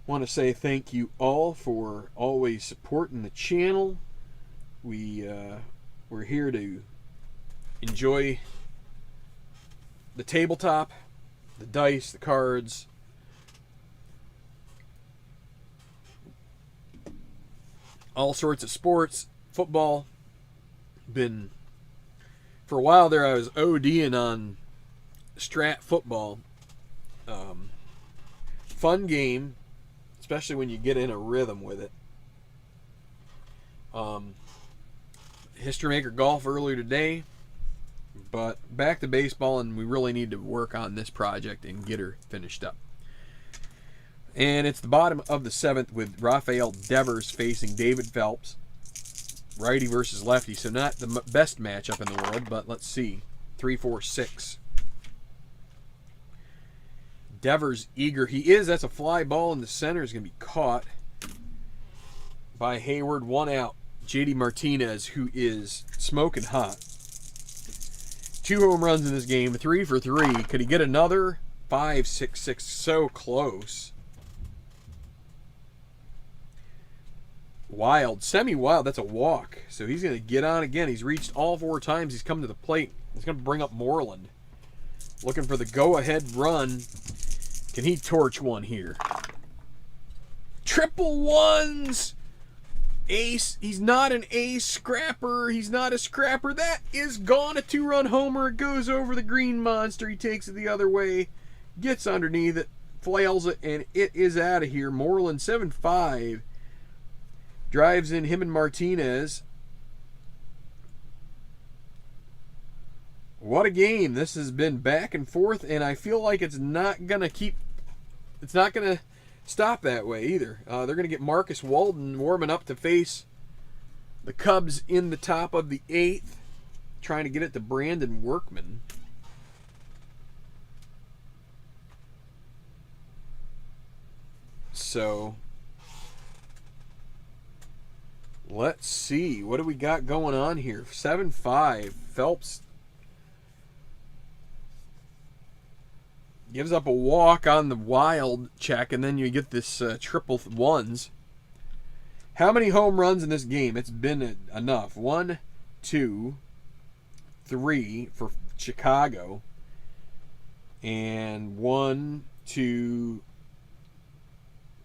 Want to say thank you all for always supporting the channel. We're here to enjoy the tabletop, the dice, the cards, all sorts of sports, football. Been for a while there. I was ODing on Strat football. Fun game. especially when you get in a rhythm with it. History Maker Golf earlier today, but back to baseball, and we really need to work on this project and get her finished up. And it's the bottom of the 7th with Rafael Devers facing David Phelps. Righty versus lefty, so not the best matchup in the world, but let's see. 3-4-6. Devers eager. He is. That's a fly ball in the center. Is going to be caught by Hayward. 1 out. JD Martinez, who is smoking hot. 2 home runs in this game. 3 for 3. Could he get another? 5-6-6. So close. Wild. Semi-wild. That's a walk. So he's going to get on again. He's reached all 4 times. He's come to the plate. He's going to bring up Moreland. Looking for the go-ahead run. Can he torch one here? Triple ones! Ace. He's not an ace scrapper. He's not a scrapper. That is gone. A 2-run homer. It goes over the green monster. He takes it the other way. Gets underneath it. Flails it. And it is out of here. Moreland 7-5. Drives in him and Martinez. What a game. This has been back and forth, and I feel like it's not going to stop that way either. They're going to get Marcus Walden warming up to face the Cubs in the top of the 8th, trying to get it to Brandon Workman. So let's see. What do we got going on here? 7-5. Phelps gives up a walk on the wild check, and then you get this triple ones. How many home runs in this game? It's been enough. 1, 2, 3 for Chicago. And 1, 2,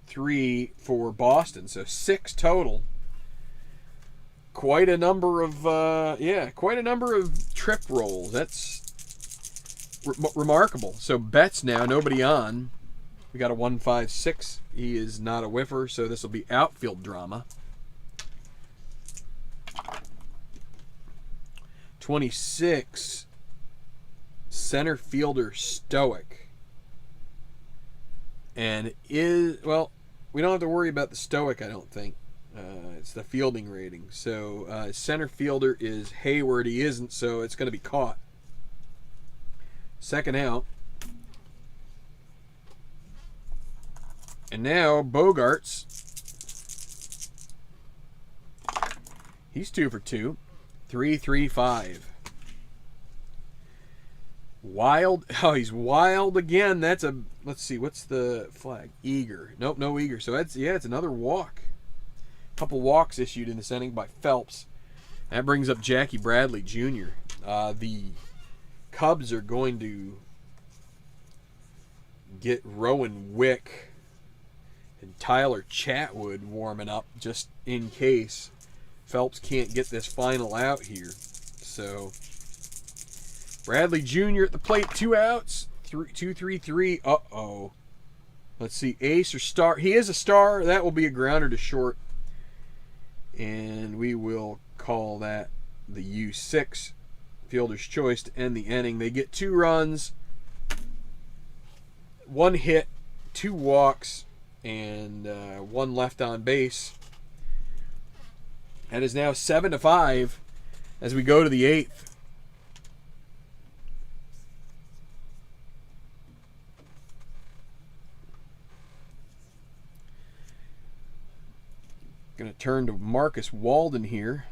3 for Boston. So 6 total. Quite a number of trip rolls. That's remarkable. So Betts now, nobody on. We got a 1-5-6. He is not a whiffer, so this will be outfield drama. 26. Center fielder Stoic. And we don't have to worry about the Stoic, I don't think. It's the fielding rating. So center fielder is Hayward. He isn't, so it's going to be caught. Second out. And now Bogarts. He's 2 for 2. 3-3-5. Wild. Oh, he's wild again. That's a, let's see, what's the flag? Eager. Nope, no eager. So it's another walk. Couple walks issued in this inning by Phelps. That brings up Jackie Bradley Jr. The Cubs are going to get Rowan Wick and Tyler Chatwood warming up just in case Phelps can't get this final out here. So Bradley Jr. at the plate, 2 outs, 2-3-3. Uh-oh. Let's see, ace or star. He is a star. That will be a grounder to short. And we will call that the U6, fielder's choice, to end the inning. They get 2 runs, 1 hit, 2 walks, and 1 left on base. That is now 7-5 as we go to the 8th. Going to turn to Marcus Walden here.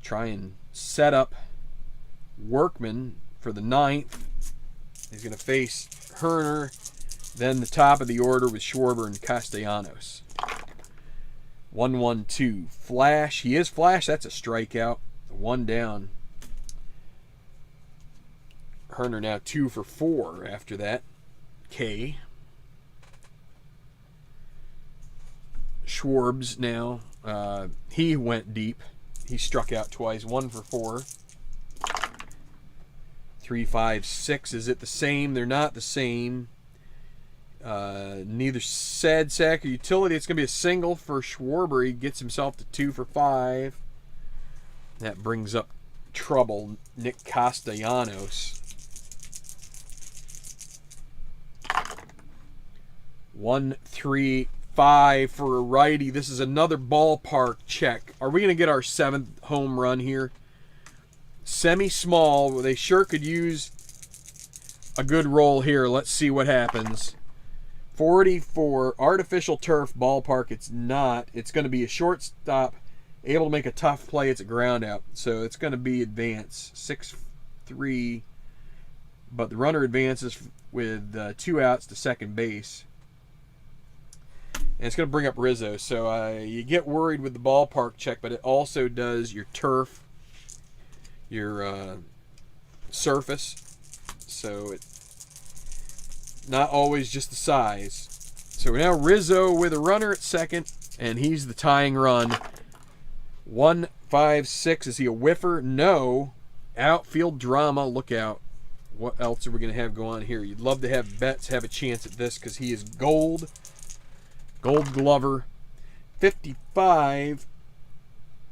Try and set up Workman for the 9th. He's going to face Herner. Then the top of the order with Schwarber and Castellanos. 1-1-2. Flash. He is flash. That's a strikeout. 1 down. Herner now 2 for 4 after that. K. Schwarbs now. He went deep. He struck out twice. 1 for 4. 3-5-6. Is it the same? They're not the same. Neither sad sack or utility. It's going to be a single for Schwarber. He gets himself to 2 for 5. That brings up trouble. Nick Castellanos. 1, 3, 5 for a righty. This is another ballpark check. Are we going to get our 7th home run here? Semi-small. They sure could use a good roll here. Let's see what happens. 44, artificial turf ballpark. It's not. It's going to be a shortstop, able to make a tough play. It's a ground out. So it's going to be advance. 6-3. But the runner advances with 2 outs to second base. And it's going to bring up Rizzo. So you get worried with the ballpark check, but it also does your turf, your surface. So it's not always just the size. So now Rizzo with a runner at second, and he's the tying run. 1, 5, 6. Is he a whiffer? No. Outfield drama. Look out. What else are we going to have go on here? You'd love to have Betts have a chance at this because he is gold. Gold Glover. 55.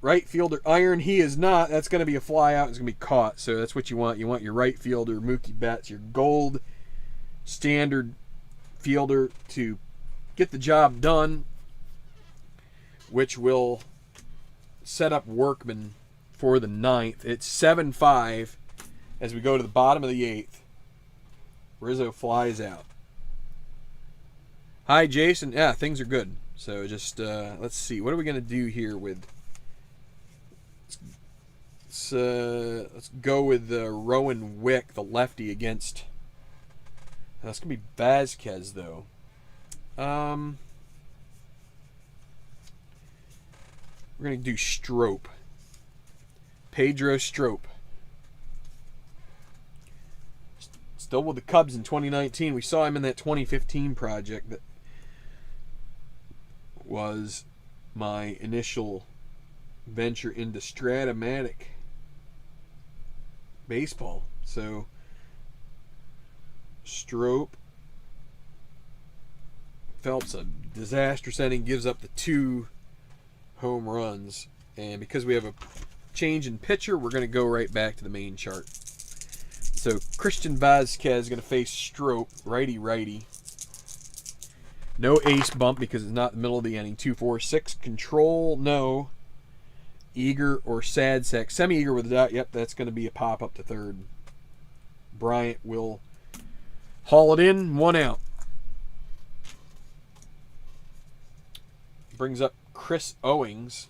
Right fielder iron. He is not. That's going to be a fly out. It's going to be caught. So that's what you want. You want your right fielder, Mookie Betts, your gold standard fielder to get the job done, which will set up Workman for the 9th. It's 7-5 as we go to the bottom of the 8th. Rizzo flies out. Hi, Jason. Yeah, things are good. So just let's see. What are we going to do here with... Let's go with Rowan Wick, the lefty, against... That's going to be Vazquez, though. We're going to do Strope. Pedro Strope. Still with the Cubs in 2019. We saw him in that 2015 project that was my initial venture into Stratomatic baseball. So Strope. Phelps, a disastrous inning, gives up the 2 home runs. And because we have a change in pitcher, we're going to go right back to the main chart. So Christian Vazquez is going to face Strope, righty-righty. No ace bump because it's not the middle of the inning. 2, 4, 6. Control, no. Eager or sad sack. Semi-eager with a dot. Yep, that's going to be a pop up to third. Bryant will haul it in. 1 out. Brings up Chris Owings.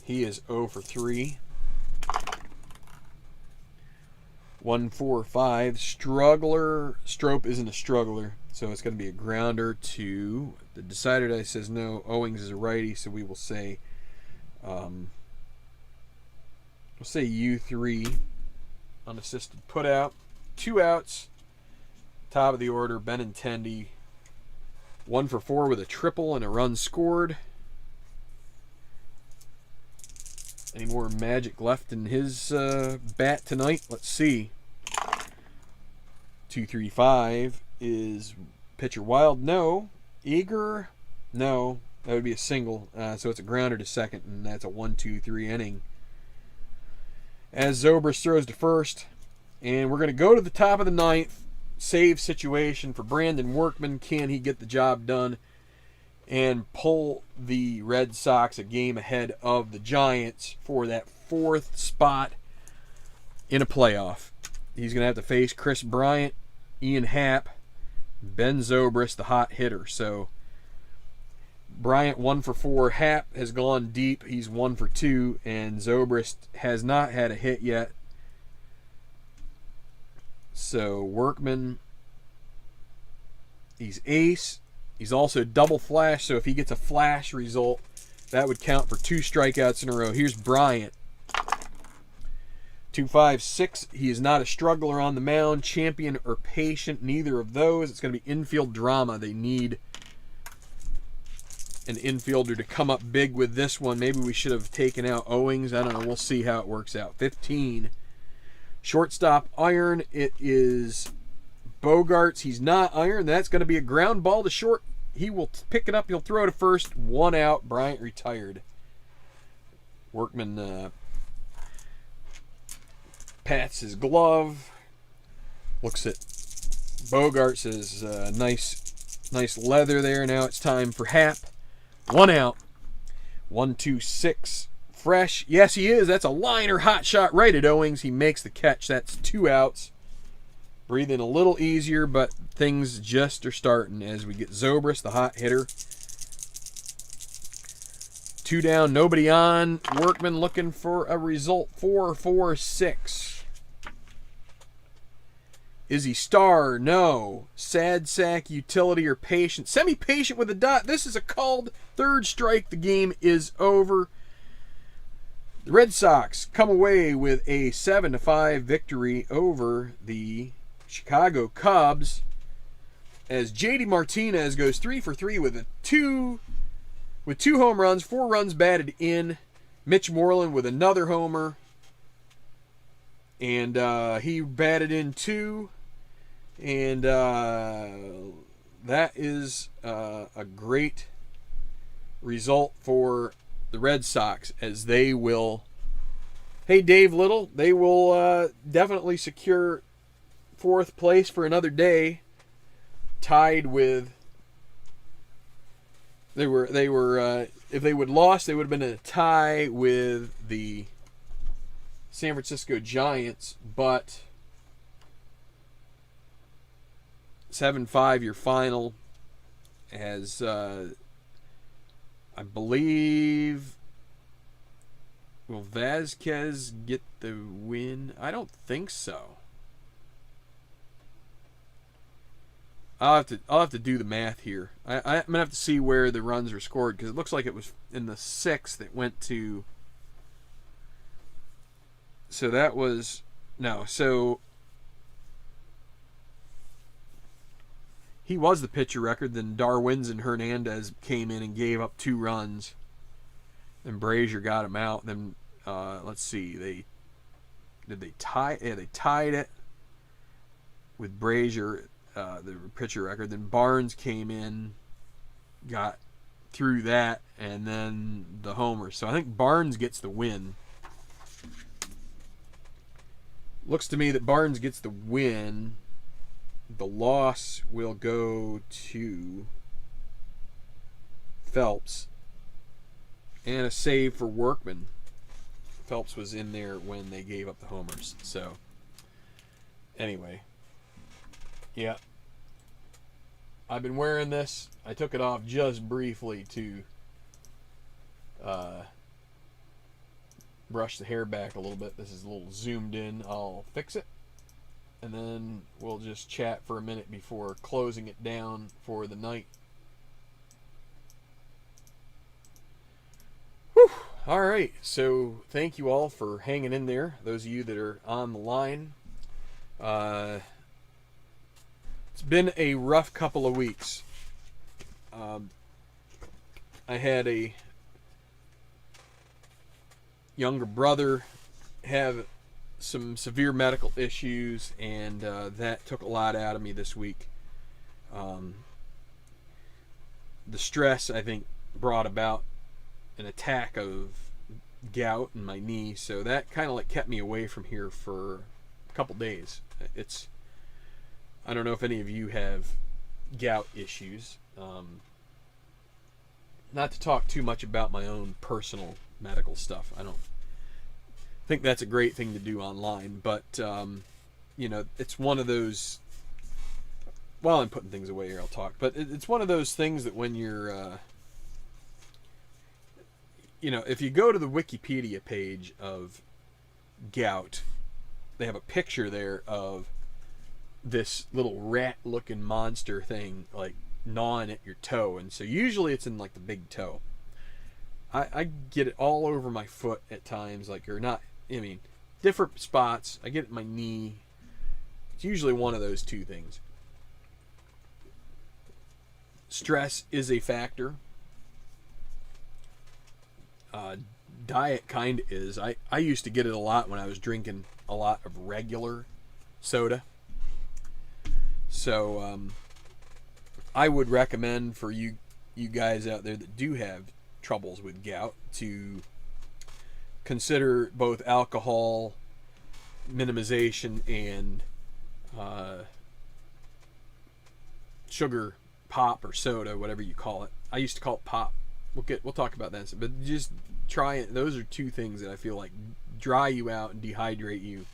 He is 0 for 3. 1, 4, 5. Struggler. Strope isn't a struggler, so it's going to be a grounder to... The decider die says no. Owings is a righty, so we will say... we'll say U3. Unassisted put out. 2 outs. Top of the order, Benintendi. 1 for 4 with a triple and a run scored. Any more magic left in his bat tonight? Let's see. 2, 3, 5 is pitcher wild. No. Eager. No. That would be a single. So it's a grounder to second, and that's a 1, 2, 3 inning. As Zobrist throws to first, and we're going to go to the top of the 9th. Save situation for Brandon Workman. Can he get the job done and pull the Red Sox a game ahead of the Giants for that 4th spot in a playoff? He's going to have to face Chris Bryant, Ian Happ, Ben Zobrist, the hot hitter. So Bryant 1 for 4. Happ has gone deep. He's 1 for 2, and Zobrist has not had a hit yet. So Workman, he's ace. He's also double flash, so if he gets a flash result, that would count for 2 strikeouts in a row. Here's Bryant. 2, 5, 6. He is not a struggler on the mound, champion or patient, neither of those. It's going to be infield drama. They need an infielder to come up big with this one. Maybe we should have taken out Owings. I don't know. We'll see how it works out. 15. Shortstop iron, it is Bogarts. He's not iron. That's going to be a ground ball to short. He will pick it up. He'll throw to first. 1 out. Bryant retired. Workman pats his glove. Looks at Bogarts as nice leather there. Now it's time for Hap. 1 out. 1-2-6. Fresh. Yes, he is. That's a liner. Hot shot right at Owings. He makes the catch. That's 2 outs. Breathing a little easier, but things just are starting as we get Zobrist, the hot hitter. 2 down, nobody on. Workman looking for a result. 4-4-6. Is he star? No. Sad sack, utility, or patient? Semi-patient with a dot. This is a called third strike. The game is over. The Red Sox come away with a 7-5 victory over the Chicago Cubs as JD Martinez goes 3 for 3 with 2 home runs, 4 runs batted in. Mitch Moreland with another homer, and he batted in 2, and that is a great result for the Red Sox, as they will, hey Dave Little, they will definitely secure 4th place for another day, tied with, they were if they would lost, they would have been in a tie with the San Francisco Giants, but 7-5 your final, as I believe, will Vasquez get the win? I don't think so. I'll have to do the math here. I'm gonna have to see where the runs were scored, because it looks like it was in the 6th that went to. So that was no. So he was the pitcher record. Then Darwin's and Hernandez came in and gave up 2 runs. Then Brazier got him out. Then let's see, they tie? Yeah, they tied it with Brazier. The pitcher record. Then Barnes came in, got through that, and then the homer. So I think Barnes gets the win. Looks to me that Barnes gets the win. The loss will go to Phelps, and a save for Workman. Phelps was in there when they gave up the homers. So anyway, yeah. I've been wearing this. I took it off just briefly to brush the hair back a little bit. This is a little zoomed in. I'll fix it, and then we'll just chat for a minute before closing it down for the night. Whew. All right. So thank you all for hanging in there. Those of you that are on the line. It's been a rough couple of weeks. I had a younger brother have some severe medical issues, and that took a lot out of me this week. The stress, I think, brought about an attack of gout in my knee, so that kind of like kept me away from here for a couple days. I don't know if any of you have gout issues. Not to talk too much about my own personal medical stuff. I don't think that's a great thing to do online, but it's one of those. While I'm putting things away here, I'll talk. But it's one of those things that when you're, if you go to the Wikipedia page of gout, they have a picture there of this little rat-looking monster thing, like gnawing at your toe, and so usually it's in like the big toe. I get it all over my foot at times, different spots. I get it in my knee. It's usually one of those two things. Stress is a factor. Diet kind of is. I used to get it a lot when I was drinking a lot of regular soda. So I would recommend for you guys out there that do have troubles with gout to consider both alcohol minimization and sugar pop or soda, whatever you call it. I used to call it pop. We'll talk about that, but just try it. Those are two things that I feel like dry you out and dehydrate you,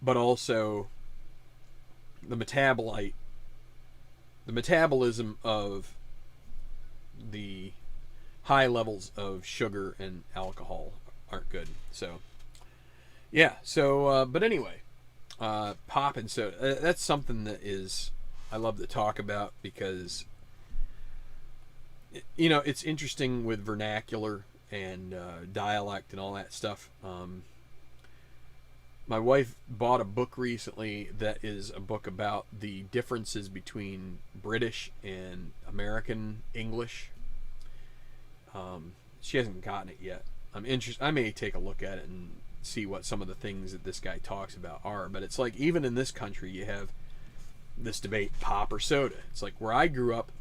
but also the metabolism of the high levels of sugar and alcohol aren't good. So yeah, but anyway, pop and soda, that's something that I love to talk about because it's interesting with vernacular and dialect and all that stuff. My wife bought a book recently that is a book about the differences between British and American English. She hasn't gotten it yet. I'm interested. I may take a look at it and see what some of the things that this guy talks about are. But it's like, even in this country, you have this debate, pop or soda. It's like where I grew up,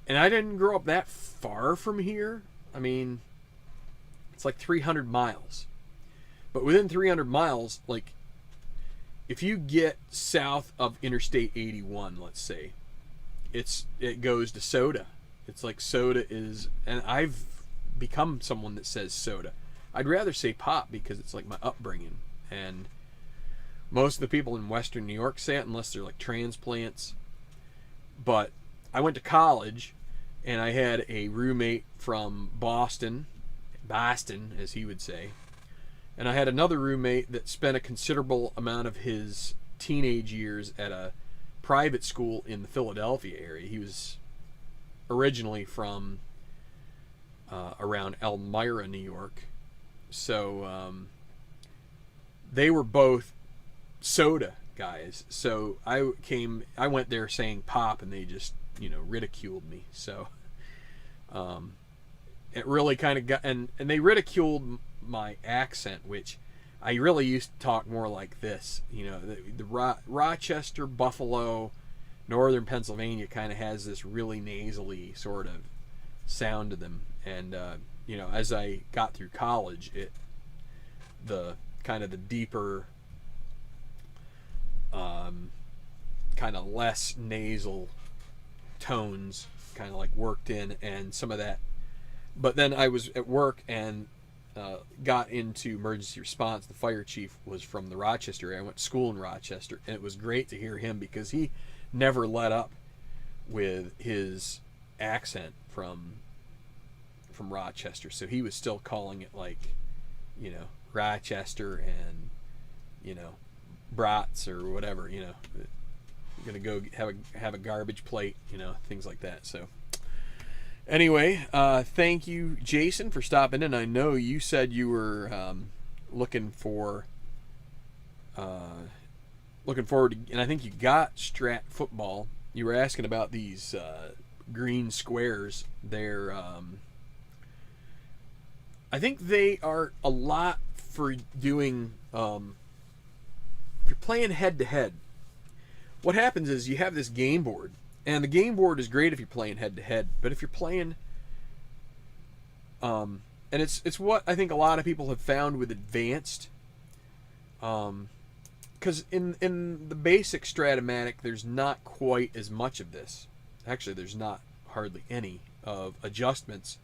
and I didn't grow up that far from here. I mean, it's like 300 miles. But within 300 miles, like, if you get south of Interstate 81, let's say, it goes to soda. It's like soda is, and I've become someone that says soda. I'd rather say pop because it's like my upbringing. And most of the people in Western New York say it unless they're like transplants. But I went to college, and I had a roommate from Boston as he would say. And I had another roommate that spent a considerable amount of his teenage years at a private school in the Philadelphia area. He was originally from around Elmira, New York. So they were both soda guys. So I went there saying pop, and they just, ridiculed me. So it really kind of got, and they ridiculed my accent, which I really used to talk more like this. The Rochester, Buffalo, Northern Pennsylvania kind of has this really nasally sort of sound to them. And as I got through college, the deeper, kind of less nasal tones kind of like worked in, and some of that. But then I was at work and got into emergency response. The fire chief was from the Rochester area. I went to school in Rochester, and it was great to hear him because he never let up with his accent from Rochester. So he was still calling it like, Rochester and, brats or whatever, gonna go have a garbage plate, things like that. So anyway, thank you, Jason, for stopping in. I know you said you were looking forward to, and I think you got Strat football. You were asking about these green squares. They're I think they are a lot for doing if you're playing head to head. What happens is you have this game board, and the game board is great if you're playing head to head, but if you're playing and it's what I think a lot of people have found with advanced, because in the basic Stratomatic there's not quite as much of this. Actually, there's not hardly any of adjustments.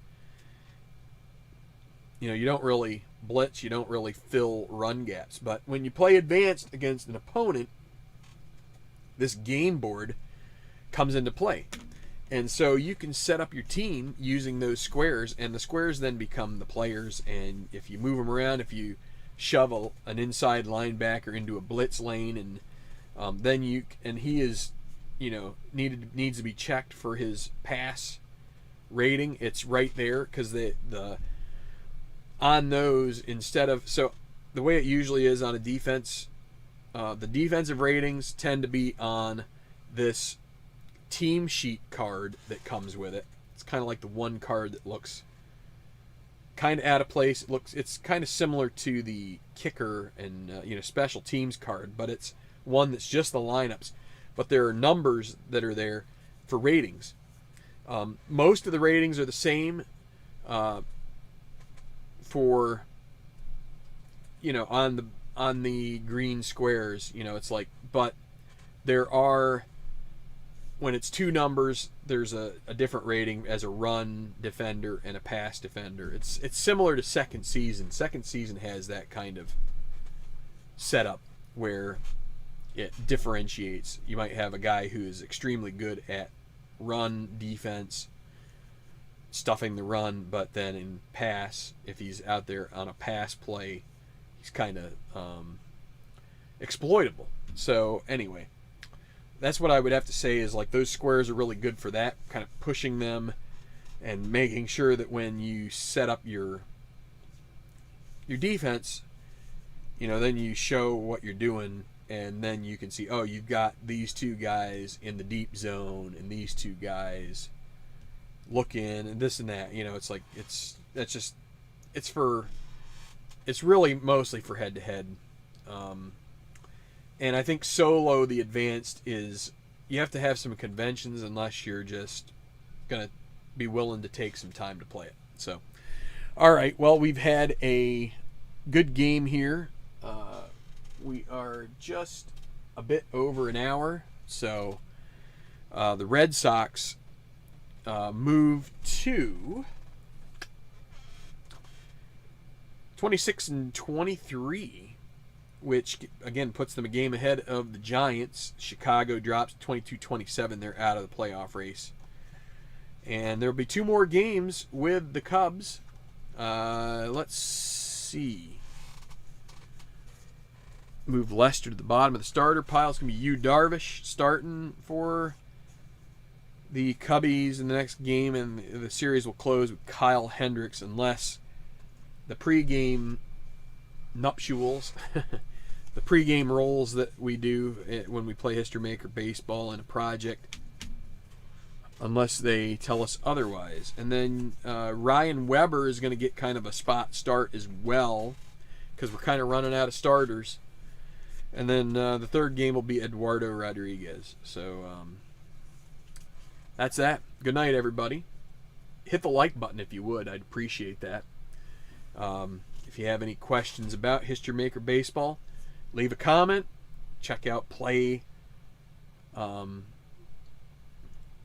You don't really blitz, you don't really fill run gaps. But when you play advanced against an opponent, this game board comes into play. And so you can set up your team using those squares, and the squares then become the players. And if you move them around, if you shove an inside linebacker into a blitz lane, and then he is, needs to be checked for his pass rating, it's right there, because the on those, instead of, so the way it usually is on a defense, the defensive ratings tend to be on this team sheet card that comes with it. It's kind of like the one card that looks kind of out of place. It's kind of similar to the kicker and special teams card, but it's one that's just the lineups. But there are numbers that are there for ratings. Most of the ratings are the same for on the green squares. It's like, but there are, when it's two numbers, there's a different rating as a run defender and a pass defender. It's similar to second season. Second season has that kind of setup where it differentiates. You might have a guy who is extremely good at run defense, stuffing the run, but then in pass, if he's out there on a pass play, he's kind of exploitable. So anyway, that's what I would have to say is like those squares are really good for that, kind of pushing them and making sure that when you set up your defense, then you show what you're doing, and then you can see, oh, you've got these two guys in the deep zone and these two guys looking and this and that. It's like it's really mostly for head to head. And I think solo, the advanced, is you have to have some conventions unless you're just going to be willing to take some time to play it. So, all right, well, we've had a good game here. We are just a bit over an hour. So the Red Sox moved to 26-23. Which, again, puts them a game ahead of the Giants. Chicago drops 22-27. They're out of the playoff race. And there will be two more games with the Cubs. Let's see. Move Lester to the bottom of the starter pile. It's going to be Yu Darvish starting for the Cubbies in the next game. And the series will close with Kyle Hendricks unless the pregame nuptials, the pregame roles that we do when we play History Maker Baseball in a project, unless they tell us otherwise. And then Ryan Weber is going to get kind of a spot start as well, because we're kind of running out of starters. And then the third game will be Eduardo Rodriguez. So that's that. Good night, everybody. Hit the like button if you would. I'd appreciate that. If you have any questions about History Maker Baseball, leave a comment. Check out Play.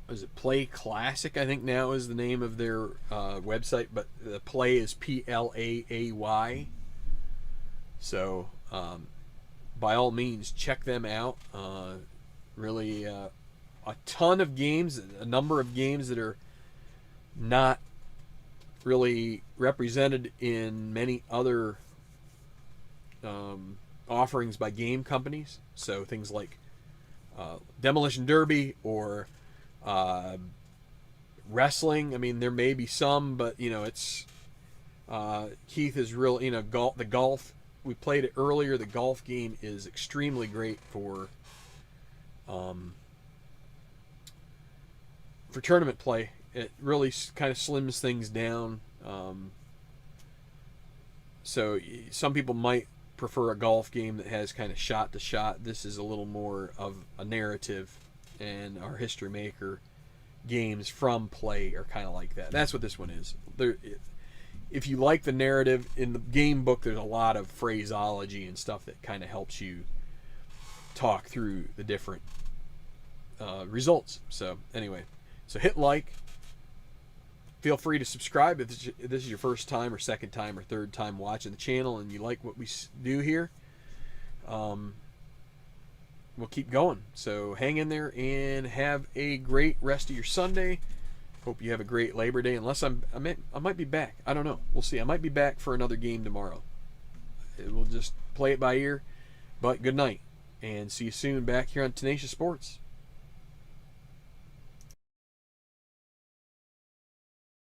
Is it Play Classic? I think now is the name of their website, but the Play is Play. So by all means, check them out. Really, a ton of games, a number of games that are not really represented in many other offerings by game companies. So things like Demolition Derby or wrestling. I mean, there may be some, but it's Keith is real. The golf. We played it earlier. The golf game is extremely great for tournament play. It really kind of slims things down. So some people might prefer a golf game that has kind of shot to shot. This is a little more of a narrative, and our History Maker games from Play are kind of like that. That's what this one is. If you like the narrative, in the game book there's a lot of phraseology and stuff that kind of helps you talk through the different results. So anyway, so hit like. Feel free to subscribe if this is your first time or second time or third time watching the channel and you like what we do here. We'll keep going. So hang in there and have a great rest of your Sunday. Hope you have a great Labor Day. Unless I might be back. I don't know. We'll see. I might be back for another game tomorrow. We'll just play it by ear. But good night and see you soon back here on Tenacious Sports.